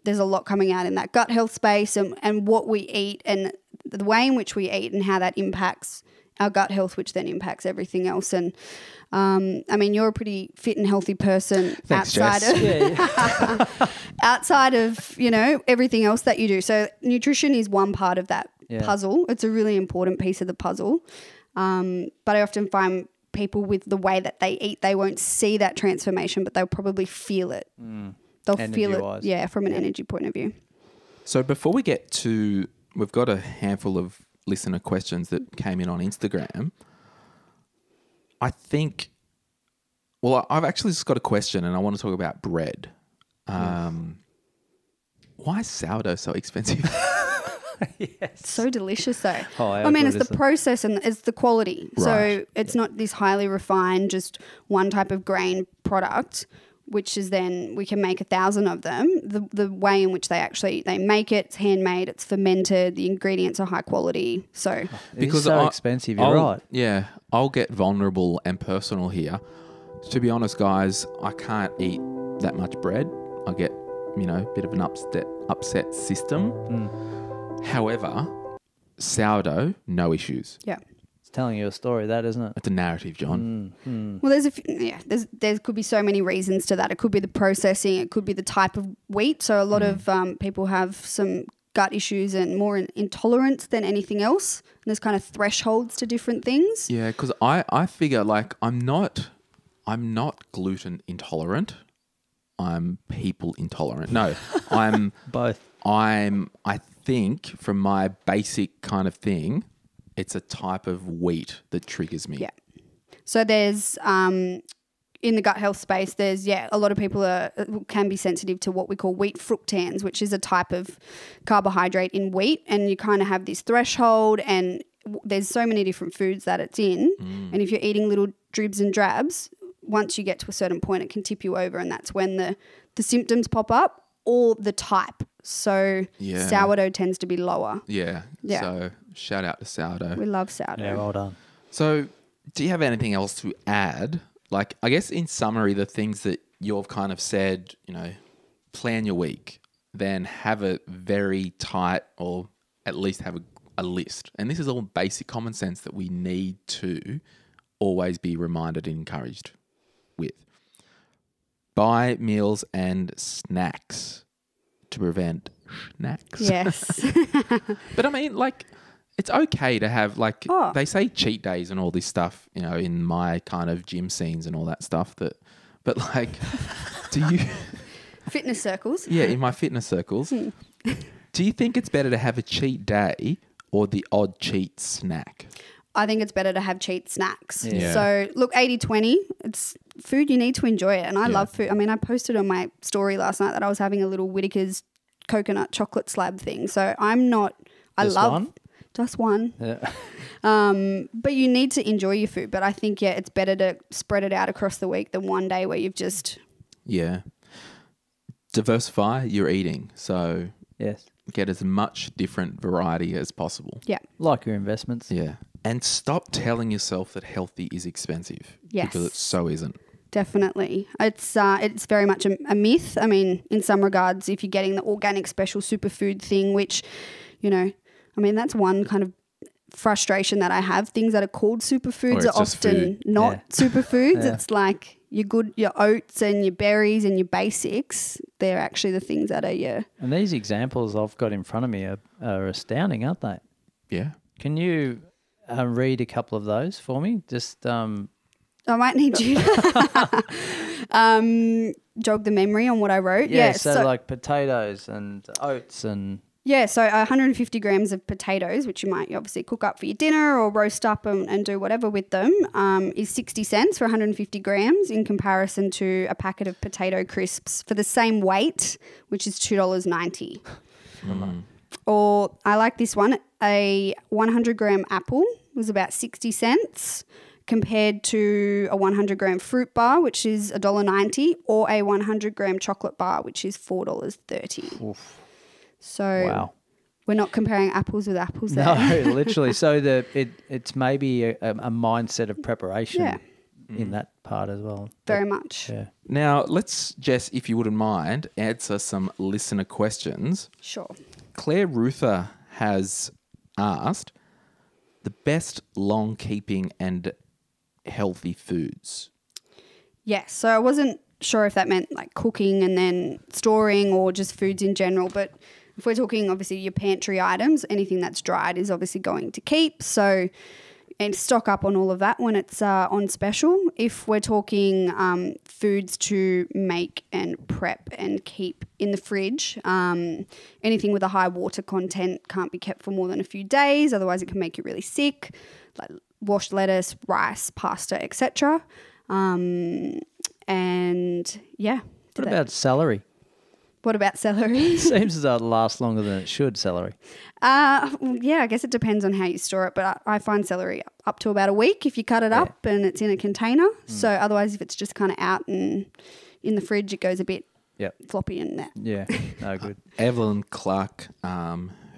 there's a lot coming out in that gut health space and what we eat and the way in which we eat and how that impacts our gut health, which then impacts everything else. And I mean, you're a pretty fit and healthy person. Thanks, outside Jess. of outside of, you know, everything else that you do. So nutrition is one part of that puzzle. It's a really important piece of the puzzle. But I often find people with the way that they eat, they won't see that transformation, but they'll probably feel it. They'll feel Energy-wise. it, from an energy point of view. So before we get to, we've got a handful of listener questions that came in on Instagram. I think, well, I've actually just got a question and I want to talk about bread. Why is sourdough so expensive? Yes. So delicious though. Oh, I mean, good it's is the it? process and it's the quality. Right. So it's not this highly refined, just one type of grain product, which is then we can make 1,000 of them. The way in which they make it, it's handmade, it's fermented, the ingredients are high quality. So It's so expensive, you're right. Yeah, I'll get vulnerable and personal here. To be honest, guys, I can't eat that much bread. I get, a bit of an upset system. However, sourdough, no issues. yeah. It's telling you a story, that, isn't it? It's a narrative, John. Well, there could be so many reasons to that. It could be the processing, it could be the type of wheat. So a lot of people have some gut issues and more intolerance than anything else. And there's kind of thresholds to different things. Yeah, because I figure like I'm not gluten intolerant. I'm people intolerant. No, I'm Both. I think from my basic kind of thing, it's a type of wheat that triggers me. Yeah. So there's in the gut health space, there's a lot of people can be sensitive to what we call wheat fructans, which is a type of carbohydrate in wheat, and you kind of have this threshold, and there's so many different foods that it's in, and if you're eating little dribs and drabs, once you get to a certain point, it can tip you over, and that's when the symptoms pop up or the type. So sourdough tends to be lower. Yeah. Yeah. So shout out to sourdough. We love sourdough. Yeah, well done. So do you have anything else to add? Like, I guess in summary, the things that you've kind of said, plan your week, then have a very tight or at least have a list. And this is all basic common sense that we need to always be reminded and encouraged. with. Buy meals and snacks to prevent snacks. Yes. But I mean, like, it's okay to have, like, Oh. they say cheat days and all this stuff, you know, in my kind of gym scenes and all that stuff. But like, do you... Fitness circles. Yeah, in my fitness circles. Do you think it's better to have a cheat day or the odd cheat snack? I think it's better to have cheat snacks. Yeah. So look, 80-20, it's food, you need to enjoy it. And I love food. I mean, I posted on my story last night that I was having a little Whittaker's coconut chocolate slab thing. So I'm not, Just one? Just one. Yeah. But you need to enjoy your food. But I think, yeah, it's better to spread it out across the week than one day where you've just... Yeah. Diversify your eating. So Yes. get as much different variety as possible. Yeah. Like your investments. Yeah. And stop telling yourself that healthy is expensive. Yes. Because it so isn't. Definitely. It's very much a myth. I mean, in some regards, if you're getting the organic special superfood thing, which, you know, I mean, that's one kind of frustration that I have. Things that are called superfoods Or it's are just often food. not superfoods. Yeah. It's like your oats and your berries and your basics. They're actually the things that are your... And these examples I've got in front of me are astounding, aren't they? Yeah. Can you read a couple of those for me? Just I might need you to jog the memory on what I wrote. so like potatoes and oats and Yeah, so 150 grams of potatoes, which you might obviously cook up for your dinner or roast up and do whatever with them, is 60 cents for 150 grams in comparison to a packet of potato crisps for the same weight, which is $2.90. Or I like this one, a 100-gram apple was about 60 cents compared to a 100-gram fruit bar, which is $1.90, or a 100-gram chocolate bar, which is $4.30. oof. So Wow. we're not comparing apples with apples there. No, literally. So it's maybe a mindset of preparation in that part as well. Very much. Yeah. Now, let's, Jess, if you wouldn't mind, answer some listener questions. Sure. Claire Ruther has asked the best long-keeping and healthy foods. Yes. So I wasn't sure if that meant like cooking and then storing or just foods in general. But if we're talking obviously your pantry items, anything that's dried is obviously going to keep. So, and stock up on all of that when it's on special. If we're talking foods to make and prep and keep in the fridge, anything with a high water content can't be kept for more than a few days. Otherwise it can make you really sick, like washed lettuce, rice, pasta, etc. And yeah. What about celery? What about celery? Seems as though it lasts longer than it should, celery. Yeah, I guess it depends on how you store it, but I find celery up to about a week if you cut it up and it's in a container. So otherwise, if it's just kind of out and in the fridge, it goes a bit floppy and that. Yeah, no good. Evelyn Clark,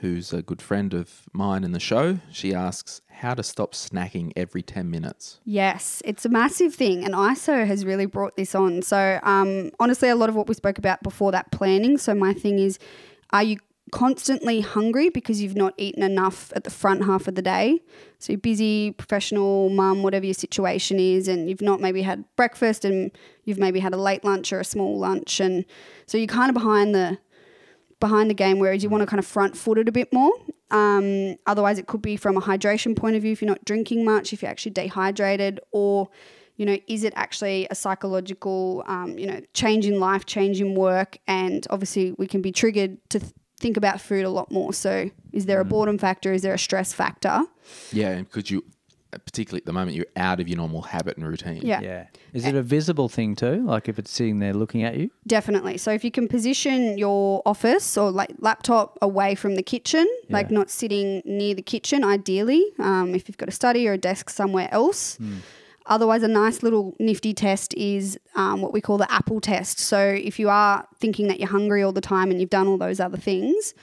who's a good friend of mine in the show, she asks how to stop snacking every 10 minutes. Yes, it's a massive thing, and ISO has really brought this on. So honestly, a lot of what we spoke about before, that planning. So my thing is, are you constantly hungry because you've not eaten enough at the front half of the day? So you're busy, professional, mum, whatever your situation is, and you've not maybe had breakfast and you've maybe had a late lunch or a small lunch, and so you're kind of behind the game, whereas you want to kind of front foot it a bit more. Otherwise, it could be from a hydration point of view, if you're not drinking much, if you're actually dehydrated, or, you know, is it actually a psychological, change in life, change in work? And obviously we can be triggered to think about food a lot more. So is there a boredom factor? Is there a stress factor? Yeah, because you, particularly at the moment, you're out of your normal habit and routine. Yeah. Is it a visible thing too? Like if it's sitting there looking at you? Definitely. So if you can position your office or like laptop away from the kitchen, like not sitting near the kitchen, ideally, if you've got a study or a desk somewhere else. Otherwise, a nice little nifty test is what we call the apple test. So if you are thinking that you're hungry all the time and you've done all those other things,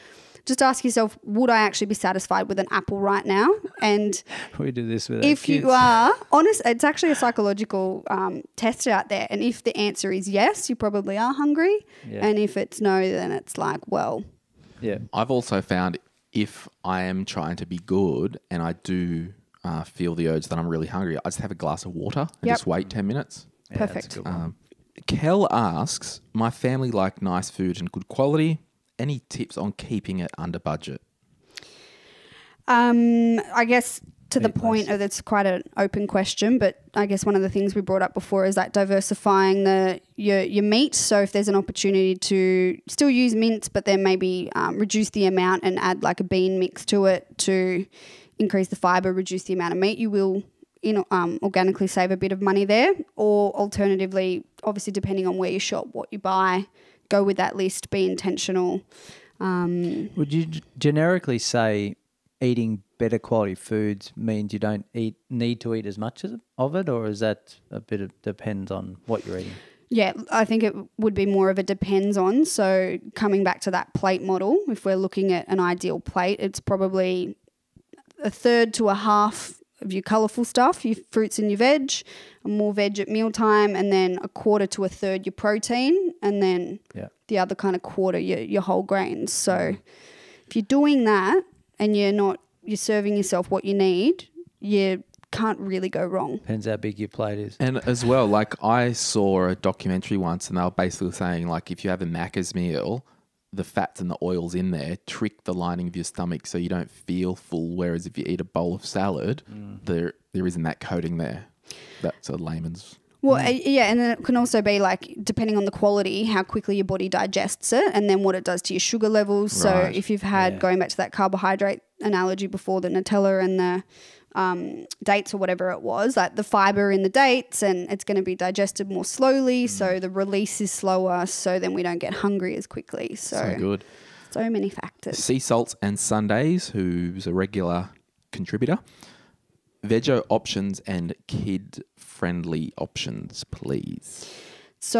just ask yourself, would I actually be satisfied with an apple right now? And We do this with our if kids. you are honest, it's actually a psychological test out there. And if the answer is yes, you probably are hungry. Yeah. And if it's no, then it's like, well, Yeah. I've also found if I am trying to be good and I do feel the urge that I'm really hungry, I just have a glass of water and just wait 10 minutes. Yeah, that's a Perfect. good one. Kel asks, my family like nice food and good quality. Any tips on keeping it under budget? I guess to the Eat point less. of it's quite an open question, but I guess one of the things we brought up before is like diversifying your meat. So if there's an opportunity to still use mince, but then maybe reduce the amount and add like a bean mix to it to increase the fiber, reduce the amount of meat, you will organically save a bit of money there. Or alternatively, obviously depending on where you shop, what you buy, go with that list, be intentional. Would you generically say eating better quality foods means you don't need to eat as much of it, or is that a bit of depends on what you're eating? Yeah, I think it would be more of a depends on. So coming back to that plate model, if we're looking at an ideal plate, it's probably a third to a half of your colourful stuff, your fruits and your veg, more veg at mealtime, and then a quarter to a third your protein, and then the other kind of quarter your whole grains. So if you're doing that and you're serving yourself what you need, you can't really go wrong. Depends how big your plate is. And as well, like I saw a documentary once and they were basically saying like if you have a Macca's meal, the fats and the oils in there trick the lining of your stomach so you don't feel full, whereas if you eat a bowl of salad, there isn't that coating there. That's a layman's... Well, and then it can also be like, depending on the quality, how quickly your body digests it and then what it does to your sugar levels. So Right. if you've had, going back to that carbohydrate analogy before, the Nutella and the dates or whatever it was, like the fiber in the dates, and it's going to be digested more slowly. So the release is slower. So then we don't get hungry as quickly. So good. So many factors. Sea Salts and Sundays, who's a regular contributor. Veggie options and kid-friendly options, please. So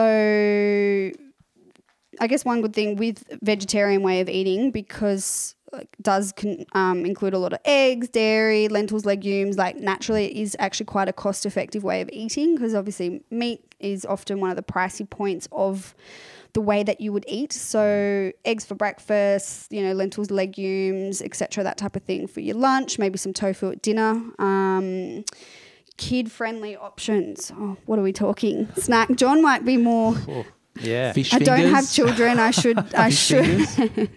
I guess one good thing with vegetarian way of eating, because it does include a lot of eggs, dairy, lentils, legumes, like naturally it is actually quite a cost-effective way of eating, because obviously meat is often one of the pricey points of the way that you would eat. So eggs for breakfast, lentils, legumes, etc., that type of thing for your lunch, maybe some tofu at dinner. Kid-friendly options. Oh, what are we talking? Snack. John might be more... Yeah. Fish I fingers. don't have children. I should.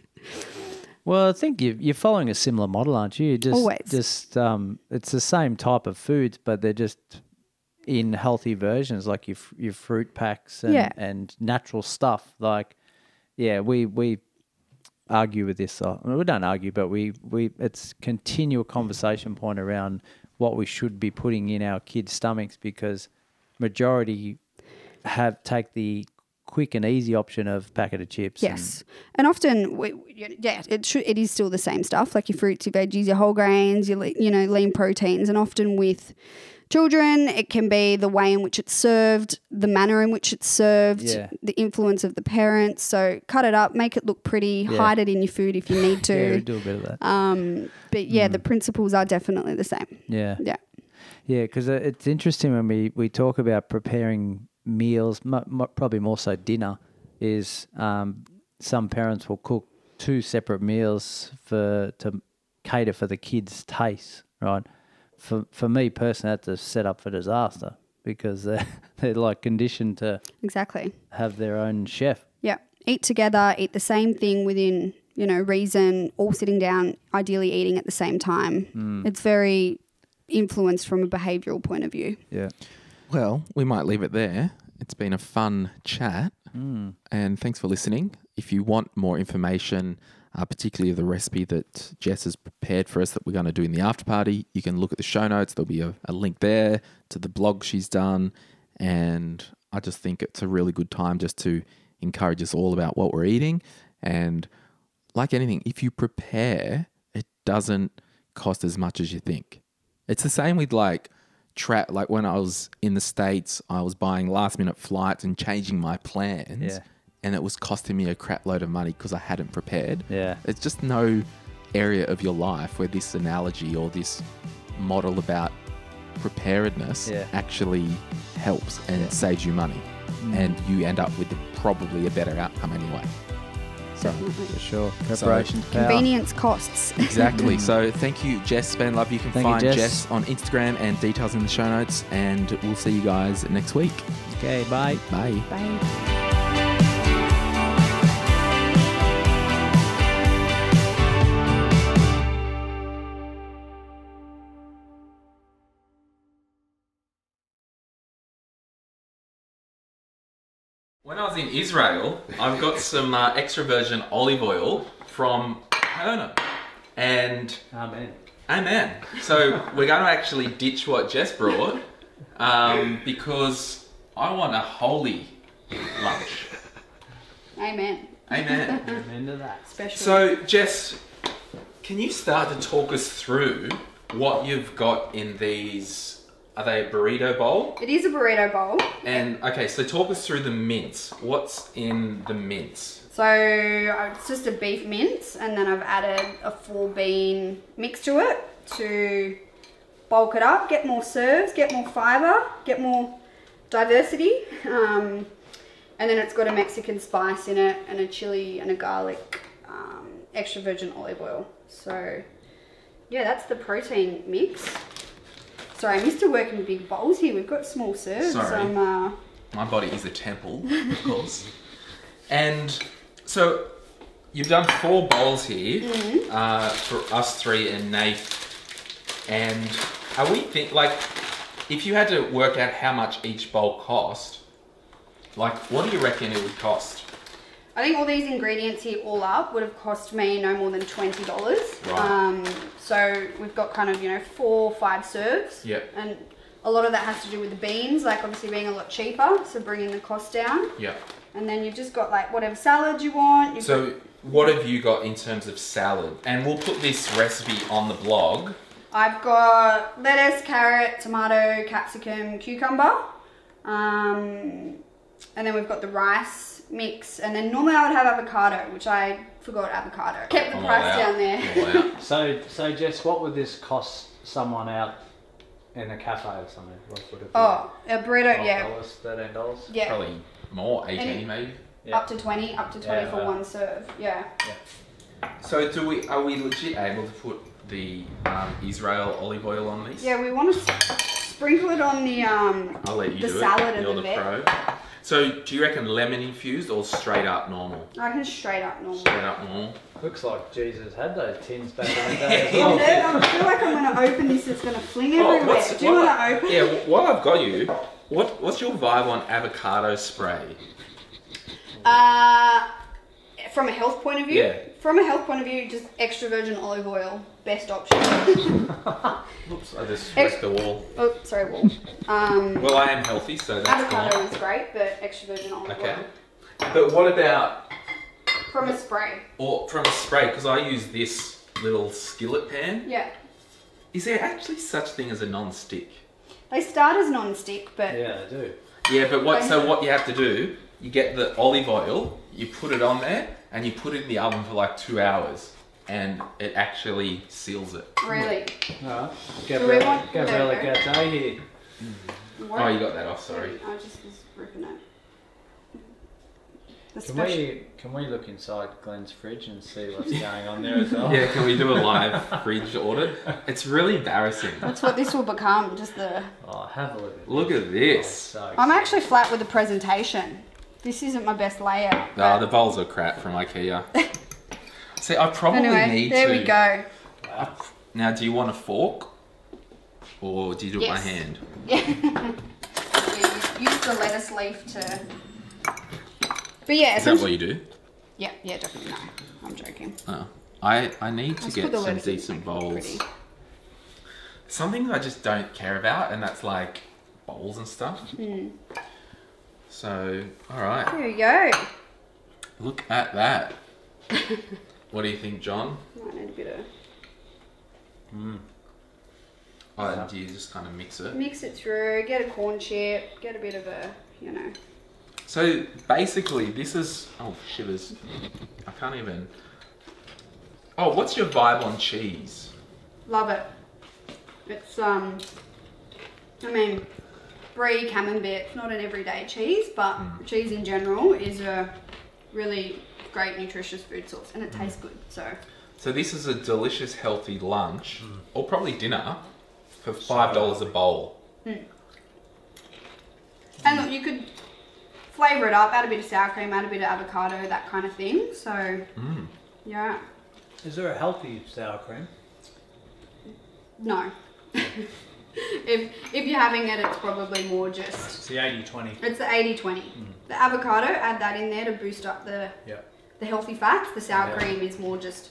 Well, I think you're following a similar model, aren't you? Always. It's the same type of foods, but they're just in healthy versions, like your fruit packs and natural stuff. Like, we argue with this. We don't argue, but we it's continual conversation point around what we should be putting in our kids' stomachs, because majority take the quick and easy option of packet of chips. Yes, and often, it is still the same stuff, like your fruits, your veggies, your whole grains, your lean proteins, and often with children, it can be the way in which it's served, the manner in which it's served, the influence of the parents. So cut it up, make it look pretty, hide it in your food if you need to. Yeah, we do a bit of that. But the principles are definitely the same. Yeah. Yeah. Yeah, because it's interesting when we talk about preparing meals, probably more so dinner, is some parents will cook two separate meals to cater for the kids' taste, right? For me personally, that's a setup for disaster, because they're like conditioned to Exactly. have their own chef. Yeah. Eat together, eat the same thing within, reason, all sitting down, ideally eating at the same time. It's very influenced from a behavioural point of view. Yeah. Well, we might leave it there. It's been a fun chat, and thanks for listening. If you want more information, particularly of the recipe that Jess has prepared for us that we're going to do in the after party, you can look at the show notes. There'll be a link there to the blog she's done, and I just think it's a really good time just to encourage us all about what we're eating. And like anything, if you prepare, it doesn't cost as much as you think. It's the same with like when I was in the States, I was buying last minute flights and changing my plans, and it was costing me a crap load of money because I hadn't prepared. Yeah. It's just no area of your life where this analogy or this model about preparedness actually helps and saves you money, and you end up with probably a better outcome anyway. Definitely. For sure. Preparation's power. Convenience costs. Exactly. So thank you, Jess Spendlove. You can find Jess on Instagram and details in the show notes. And we'll see you guys next week. Okay, bye. Bye. Bye. When I was in Israel, I've got some extra virgin olive oil from Herna. And Amen. So we're going to actually ditch what Jess brought because I want a holy lunch. Amen. Amen to that. Special. So Jess, can you start to talk us through what you've got in these? Are they a burrito bowl? It is a burrito bowl. And okay, so talk us through the mince. What's in the mince? So it's just a beef mince, and then I've added a 4-bean mix to it to bulk it up, get more serves, get more fibre, get more diversity. And then it's got a Mexican spice in it, and a chili and a garlic, extra virgin olive oil. So yeah, that's the protein mix. Sorry, I'm used to working with big bowls here. We've got small serves. Sorry. My body is a temple, of course. And so you've done 4 bowls here for us 3 and Nath. And are we if you had to work out how much each bowl cost, what do you reckon it would cost? I think all these ingredients here all up would have cost me no more than $20. Right. So we've got kind of, 4 or 5 serves. Yep. And a lot of that has to do with the beans, obviously being a lot cheaper, so bringing the cost down. Yep. And then you've just got whatever salad you want. So what have you got in terms of salad? And we'll put this recipe on the blog. I've got lettuce, carrot, tomato, capsicum, cucumber. And then we've got the rice mix, and then normally I would have avocado, which I forgot avocado. Kept the price down there. So Jess, what would this cost someone out in a cafe or something? What would it be? Oh, a burrito, yeah. $13? Yeah. Probably more, 18 maybe. Yeah. Up to 20 for one serve. Yeah. So are we legit able to put the Israel olive oil on these? Yeah, we want to sprinkle it on the I'll let you do salad it. and the veg. Pro. So do you reckon lemon infused or straight up normal? I reckon straight up normal. Straight up normal. Looks like Jesus had those tins back in the day as well. I feel like I'm going to open this, it's going to fling everywhere. Do you want to open? Yeah, while I've got you, what's your vibe on avocado spray? From a health point of view? Yeah. From a health point of view, just extra virgin olive oil. Best option. Oops, I just wrecked the wall. Oh, sorry, wall. Well, I am healthy, so that's avocado fine. is great, but extra virgin olive oil. But what about... From a spray. Or from a spray, because I use this little skillet pan. Yeah. Is there actually such thing as a non-stick? They start as non-stick, but... Yeah, they do. Yeah, but what you have to do, you get the olive oil, you put it on there, and you put it in the oven for 2 hours, and it actually seals it. Really? Alright. Gabriella Gate here. Oh, you got that off, sorry. I just was ripping it. Can we look inside Glen's fridge and see what's going on there as well? Yeah, can we do a live fridge audit? It's really embarrassing. That's what this will become, just the... Oh, have a look at this. Look at this. Oh, so I'm actually flat with the presentation. This isn't my best layout. Oh, the bowls are crap from IKEA. See, I probably need to... There we go. Now, do you want a fork? Or do you do it by hand? Yeah. Use the lettuce leaf to... But yeah, is that what you do? Yeah, definitely. No, I'm joking. Oh, I need to get some decent bowls. Pretty. Something I just don't care about, and that's bowls and stuff. So, all right. There you go. Look at that. What do you think, John? Might need a bit of... Oh, do you just kind of mix it? Mix it through, get a corn chip, get a bit of a, So basically, this is... Oh, shivers. I can't even... Oh, what's your vibe on cheese? Love it. It's, brie, camembert, it's not an everyday cheese, but cheese in general is a really great nutritious food source, and it tastes good. So this is a delicious, healthy lunch, or probably dinner, for $5 a bowl. And look, you could flavour it up, add a bit of sour cream, add a bit of avocado, that kind of thing. So, yeah. Is there a healthy sour cream? No. If you're having it, it's probably more just... It's the 80-20. It's the 80-20. The avocado, add that in there to boost up the healthy fats. The sour cream is more just...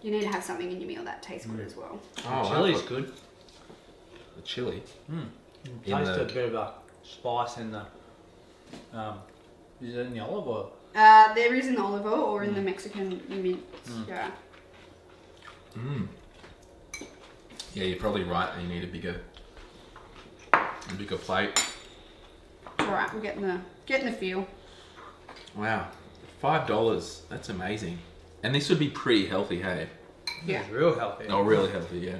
You need to have something in your meal that tastes good as well. Oh, Chili's good. The chili. Taste a bit of a spice in the... is it in the olive oil? There is in the olive oil or in the Mexican mint. Yeah. Yeah, you're probably right. You need a bigger plate. All right, we're getting the feel. Wow, $5. That's amazing. And this would be pretty healthy, hey? Yeah. It's real healthy. Oh, really healthy, yeah.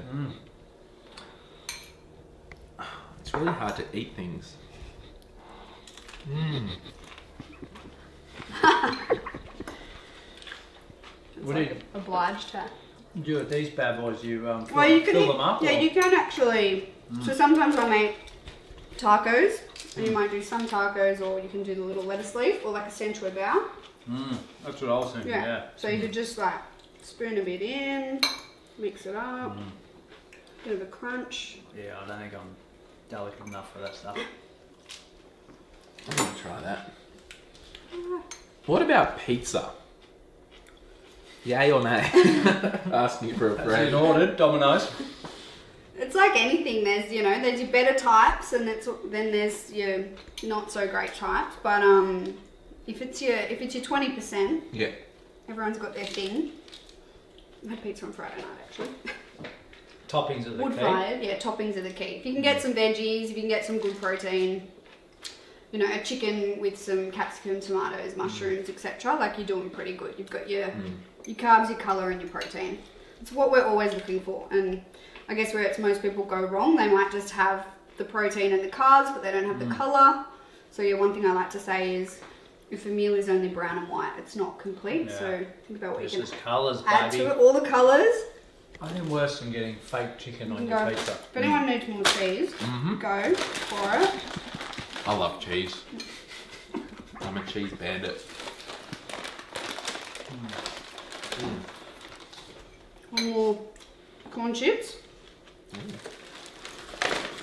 It's really hard to eat things. What do you obliged to do with these bad boys? You well, you can fill them up? Yeah, or? you can actually. So sometimes I make tacos, and you might do some tacos, or you can do the little lettuce leaf, or like a century bow. That's what I was thinking. Yeah. So you could just like spoon a bit in, mix it up, bit of a crunch. Yeah, I don't think I'm delicate enough for that stuff. I'm gonna try that. What about pizza? Yay or nay? Asking for a That's friend. been ordered, Domino's. It's like anything. There's there's your better types, and then there's your not so great types. But if it's your 20%, Yeah. everyone's got their thing. I had pizza on Friday night actually. Toppings are the Wood key. fired, yeah. Toppings are the key. If you can get some veggies, if you can get some good protein, a chicken with some capsicum, tomatoes, mushrooms, etc. Like you're doing pretty good. You've got your carbs, your colour, and your protein. It's what we're always looking for. And I guess where most people go wrong, they might just have the protein and the carbs, but they don't have the colour. So one thing I like to say is, if a meal is only brown and white, it's not complete. Yeah. So think about what This you is can colours, add baby. to it. All the colours. I think worse than getting fake chicken on your pizza. If anyone needs more cheese, go for it. I love cheese. I'm a cheese bandit. One more corn chips.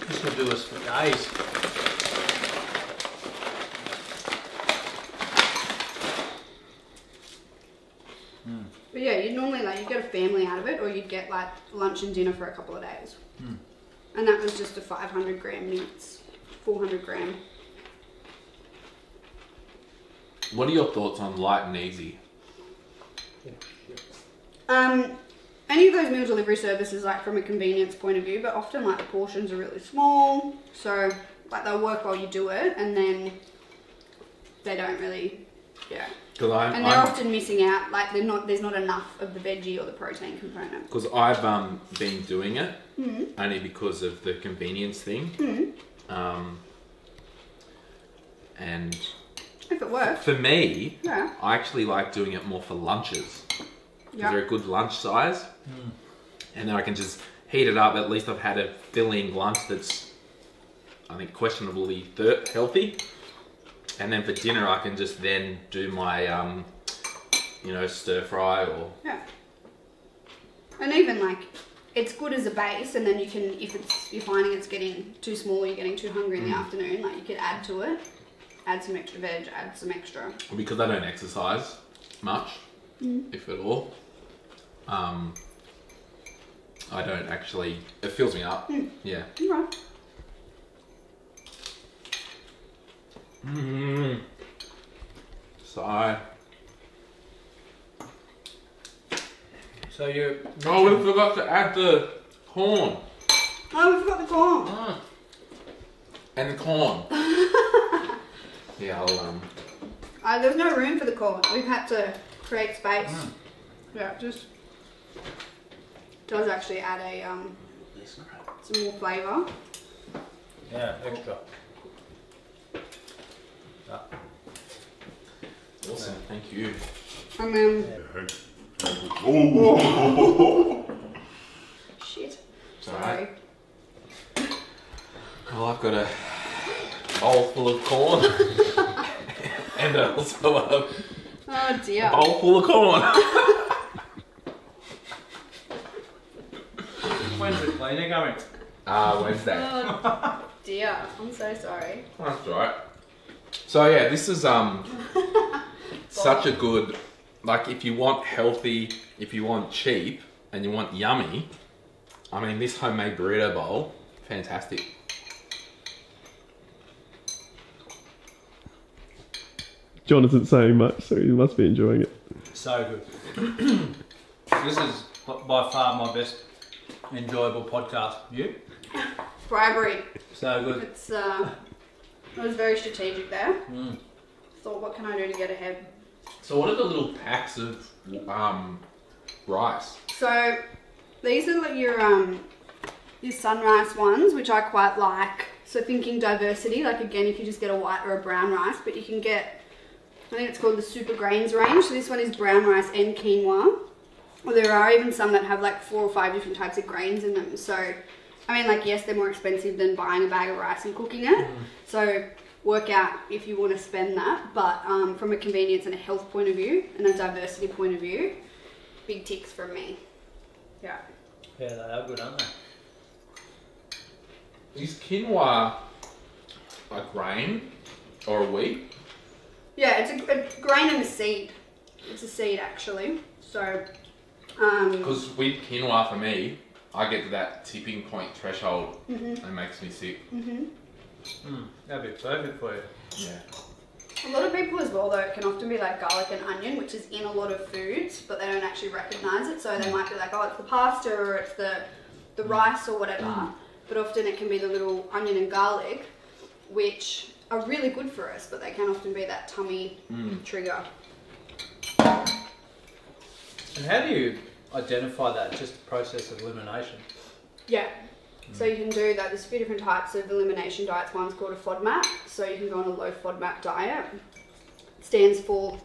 This will do us for days. But yeah, you'd normally you'd get a family out of it, or you'd get like lunch and dinner for a couple of days. And that was just a 500 gram mince, 400 gram. What are your thoughts on light and easy? Any of those meal delivery services, like from a convenience point of view, but often like the portions are really small, so like they'll work while you do it, and then they don't really, And they're often missing out, like there's not enough of the veggie or the protein component. Because I've been doing it only because of the convenience thing. And If it works. for me, Yeah. I actually like doing it more for lunches. Because Yeah. they're a good lunch size. And then I can just heat it up. At least I've had a filling lunch that's, I think, questionably healthy. And then for dinner, I can just then do my, stir fry or... Yeah. And even like, it's good as a base, and then you can, if you're finding it's getting too small, or you're getting too hungry in the afternoon, like you could add to it, add some extra veg, add some extra. Because I don't exercise much, if at all, I don't actually, it fills me up, yeah. Right. So you... Oh, we forgot to add the corn. Oh, we forgot the corn. And corn. Yeah, There's no room for the corn. We've had to create space. Yeah, it just does actually add some more flavour. Yeah, extra. Awesome, thank you. I mean, shit. Sorry. Well, I've got a bowl full of corn and also a Oh dear. bowl full of corn. When's the cleaner coming? Wednesday. Oh dear. I'm so sorry. That's alright. So yeah, this is such a good, like if you want healthy, if you want cheap, and you want yummy, I mean this homemade burrito bowl, fantastic. Jonathan's saying much, so he must be enjoying it. So good. This is by far my best enjoyable podcast. You? Bribery. So good. It's it was very strategic there. Thought, what can I do to get ahead? So what are the little packs of rice? So these are like your sunrise ones, which I quite like. So thinking diversity, like again, if you just get a white or a brown rice, but you can get, I think it's called the super grains range. So this one is brown rice and quinoa. Well, there are even some that have like 4 or 5 different types of grains in them. So, I mean, like, yes, they're more expensive than buying a bag of rice and cooking it. So work out if you want to spend that. But from a convenience and a health point of view and a diversity point of view, big ticks from me. Yeah. Yeah, they are good, aren't they? Is quinoa a grain or a wheat? Yeah, it's a grain and a seed. It's a seed, actually. So, Because with quinoa for me, I get to that tipping point threshold and it makes me sick. That'd be perfect for you. Yeah. a lot of people as well, though, it can often be like garlic and onion, which is in a lot of foods, but they don't actually recognise it. So they might be like, oh, it's the pasta or it's the rice or whatever. But often it can be the little onion and garlic, which are really good for us, but they can often be that tummy trigger. And how do you identify that? Just the process of elimination? Yeah. So you can do that. There's a few different types of elimination diets. One's called a FODMAP. So you can go on a low FODMAP diet. It stands for,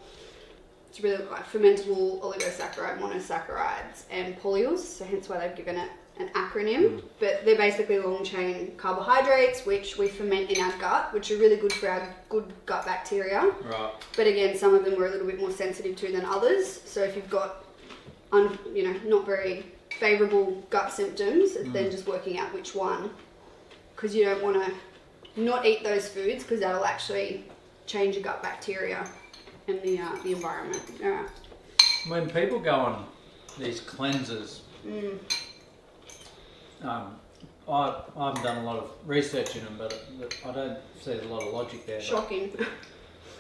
it's really like fermentable oligosaccharide, monosaccharides, and polyols. So hence why they've given it an acronym. But they're basically long chain carbohydrates, which we ferment in our gut, which are really good for our good gut bacteria. Right. But again, some of them we're a little bit more sensitive to than others. So if you've got, not very favourable gut symptoms, then just working out which one, because you don't want to not eat those foods because that'll actually change your gut bacteria and the environment. Yeah. When people go on these cleanses, I've done a lot of research in them, but I don't see a lot of logic there. Shocking.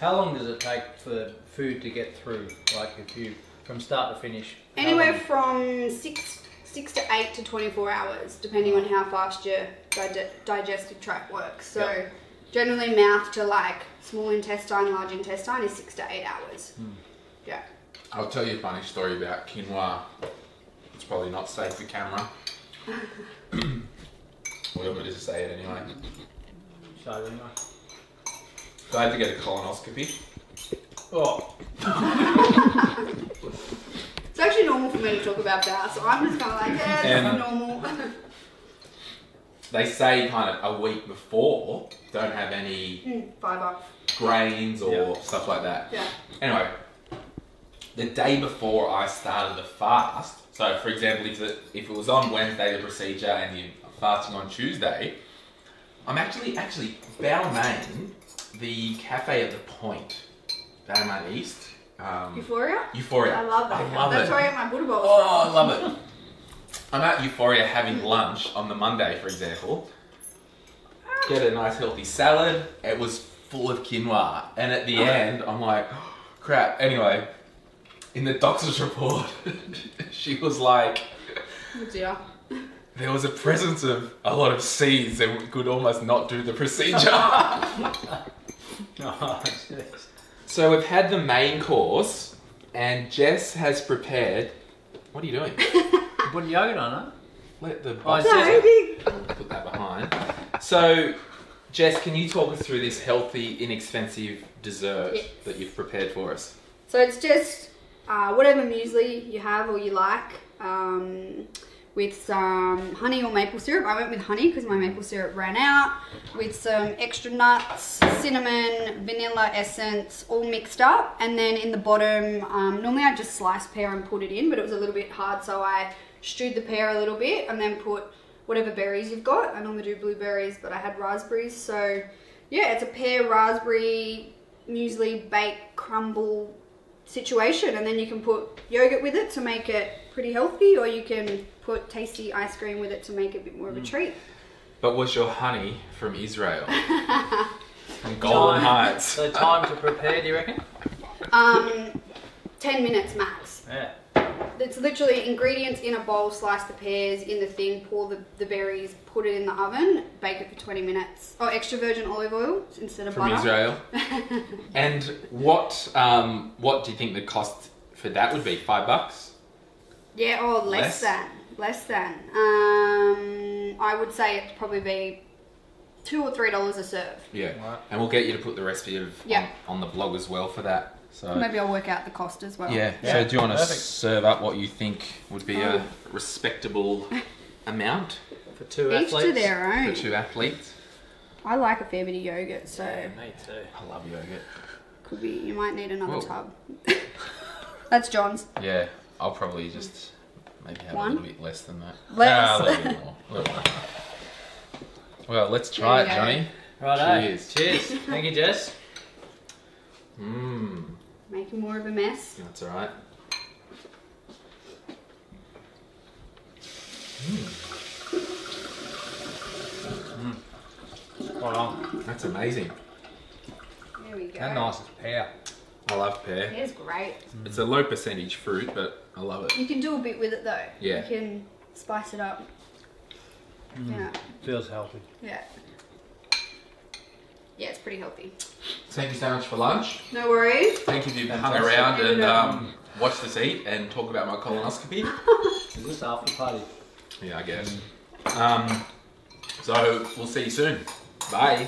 How long does it take for food to get through? Like if you, from start to finish? Anywhere from 6 to 8 to 24 hours, depending on how fast your digestive tract works. So generally mouth to like small intestine, large intestine is 6 to 8 hours. Yeah. I'll tell you a funny story about quinoa. It's probably not safe for camera. We want me to just say it anyway. So anyway. So I had to get a colonoscopy. Oh. It's actually normal for me to talk about that, so I'm just kind of like, yeah, it's normal. They say kind of a week before, don't have any Fibre. grains or stuff like that. Yeah. Anyway, the day before I started the fast, so for example, if it was on Wednesday, the procedure, and you're fasting on Tuesday, I'm actually Balmain, the cafe at the Point, Balmain East. Euphoria? Euphoria. I love that. I love That's it. where I get my Buddha bowls Oh, from. I love it. I'm at Euphoria having lunch on the Monday, for example. Get a nice healthy salad. It was full of quinoa. And at the end, I'm like, oh, crap. Anyway, in the doctor's report, she was like, Oh dear. there was a presence of a lot of seeds and we could almost not do the procedure. Oh, jeez. So we've had the main course and Jess has prepared... What are you doing? You put yogurt on it? Let the Oh, box it's put that behind. So, Jess, can you talk us through this healthy, inexpensive dessert that you've prepared for us? So it's just whatever muesli you have or you like, with some honey or maple syrup. I went with honey because my maple syrup ran out. With some extra nuts, cinnamon, vanilla essence, all mixed up. And then in the bottom, normally I just slice pear and put it in, but it was a little bit hard, so I stewed the pear a little bit and then put whatever berries you've got. I normally do blueberries, but I had raspberries. So yeah, it's a pear raspberry muesli bake crumble situation, and then you can put yogurt with it to make it pretty healthy, or you can put tasty ice cream with it to make it a bit more of a treat. But was your honey from Israel? From Golden Heights. So time to prepare, do you reckon? 10 minutes max. Yeah. It's literally ingredients in a bowl, slice the pears in the thing, pour the berries, put it in the oven, bake it for 20 minutes. Oh, extra virgin olive oil instead of From butter. Israel. And what do you think the cost for that would be? $5? Yeah, or less than. I would say it'd probably be $2 or $3 a serve. Yeah. Right. And we'll get you to put the recipe on the blog as well for that. So Maybe I'll work out the cost as well. yeah. So do you want to serve up what you think would be a respectable amount For two Each athletes. to their own. for 2 athletes? I like a fair bit of yogurt, so Me too. I love yogurt. could be. You might need another Whoa. tub. That's John's. Yeah, I'll probably just maybe have One? a little bit less than that. Less. A little bit more. A little more. Well, let's try it, There you go. Johnny. Right, Cheers. Cheers. Thank you, Jess. Mmm, Making more of a mess. that's alright. Spot on. That's amazing. There we go. How nice is pear? I love pear. It's great. It's a low percentage fruit, but I love it. You can do a bit with it though. Yeah. You can spice it up. Yeah. Feels healthy. Yeah. Yeah, it's pretty healthy. Thank you so much for lunch. No worries. Thank you for hung Fantastic. around and watched us eat and talk about my colonoscopy. Is this after party? Yeah, I guess. So we'll see you soon. Bye.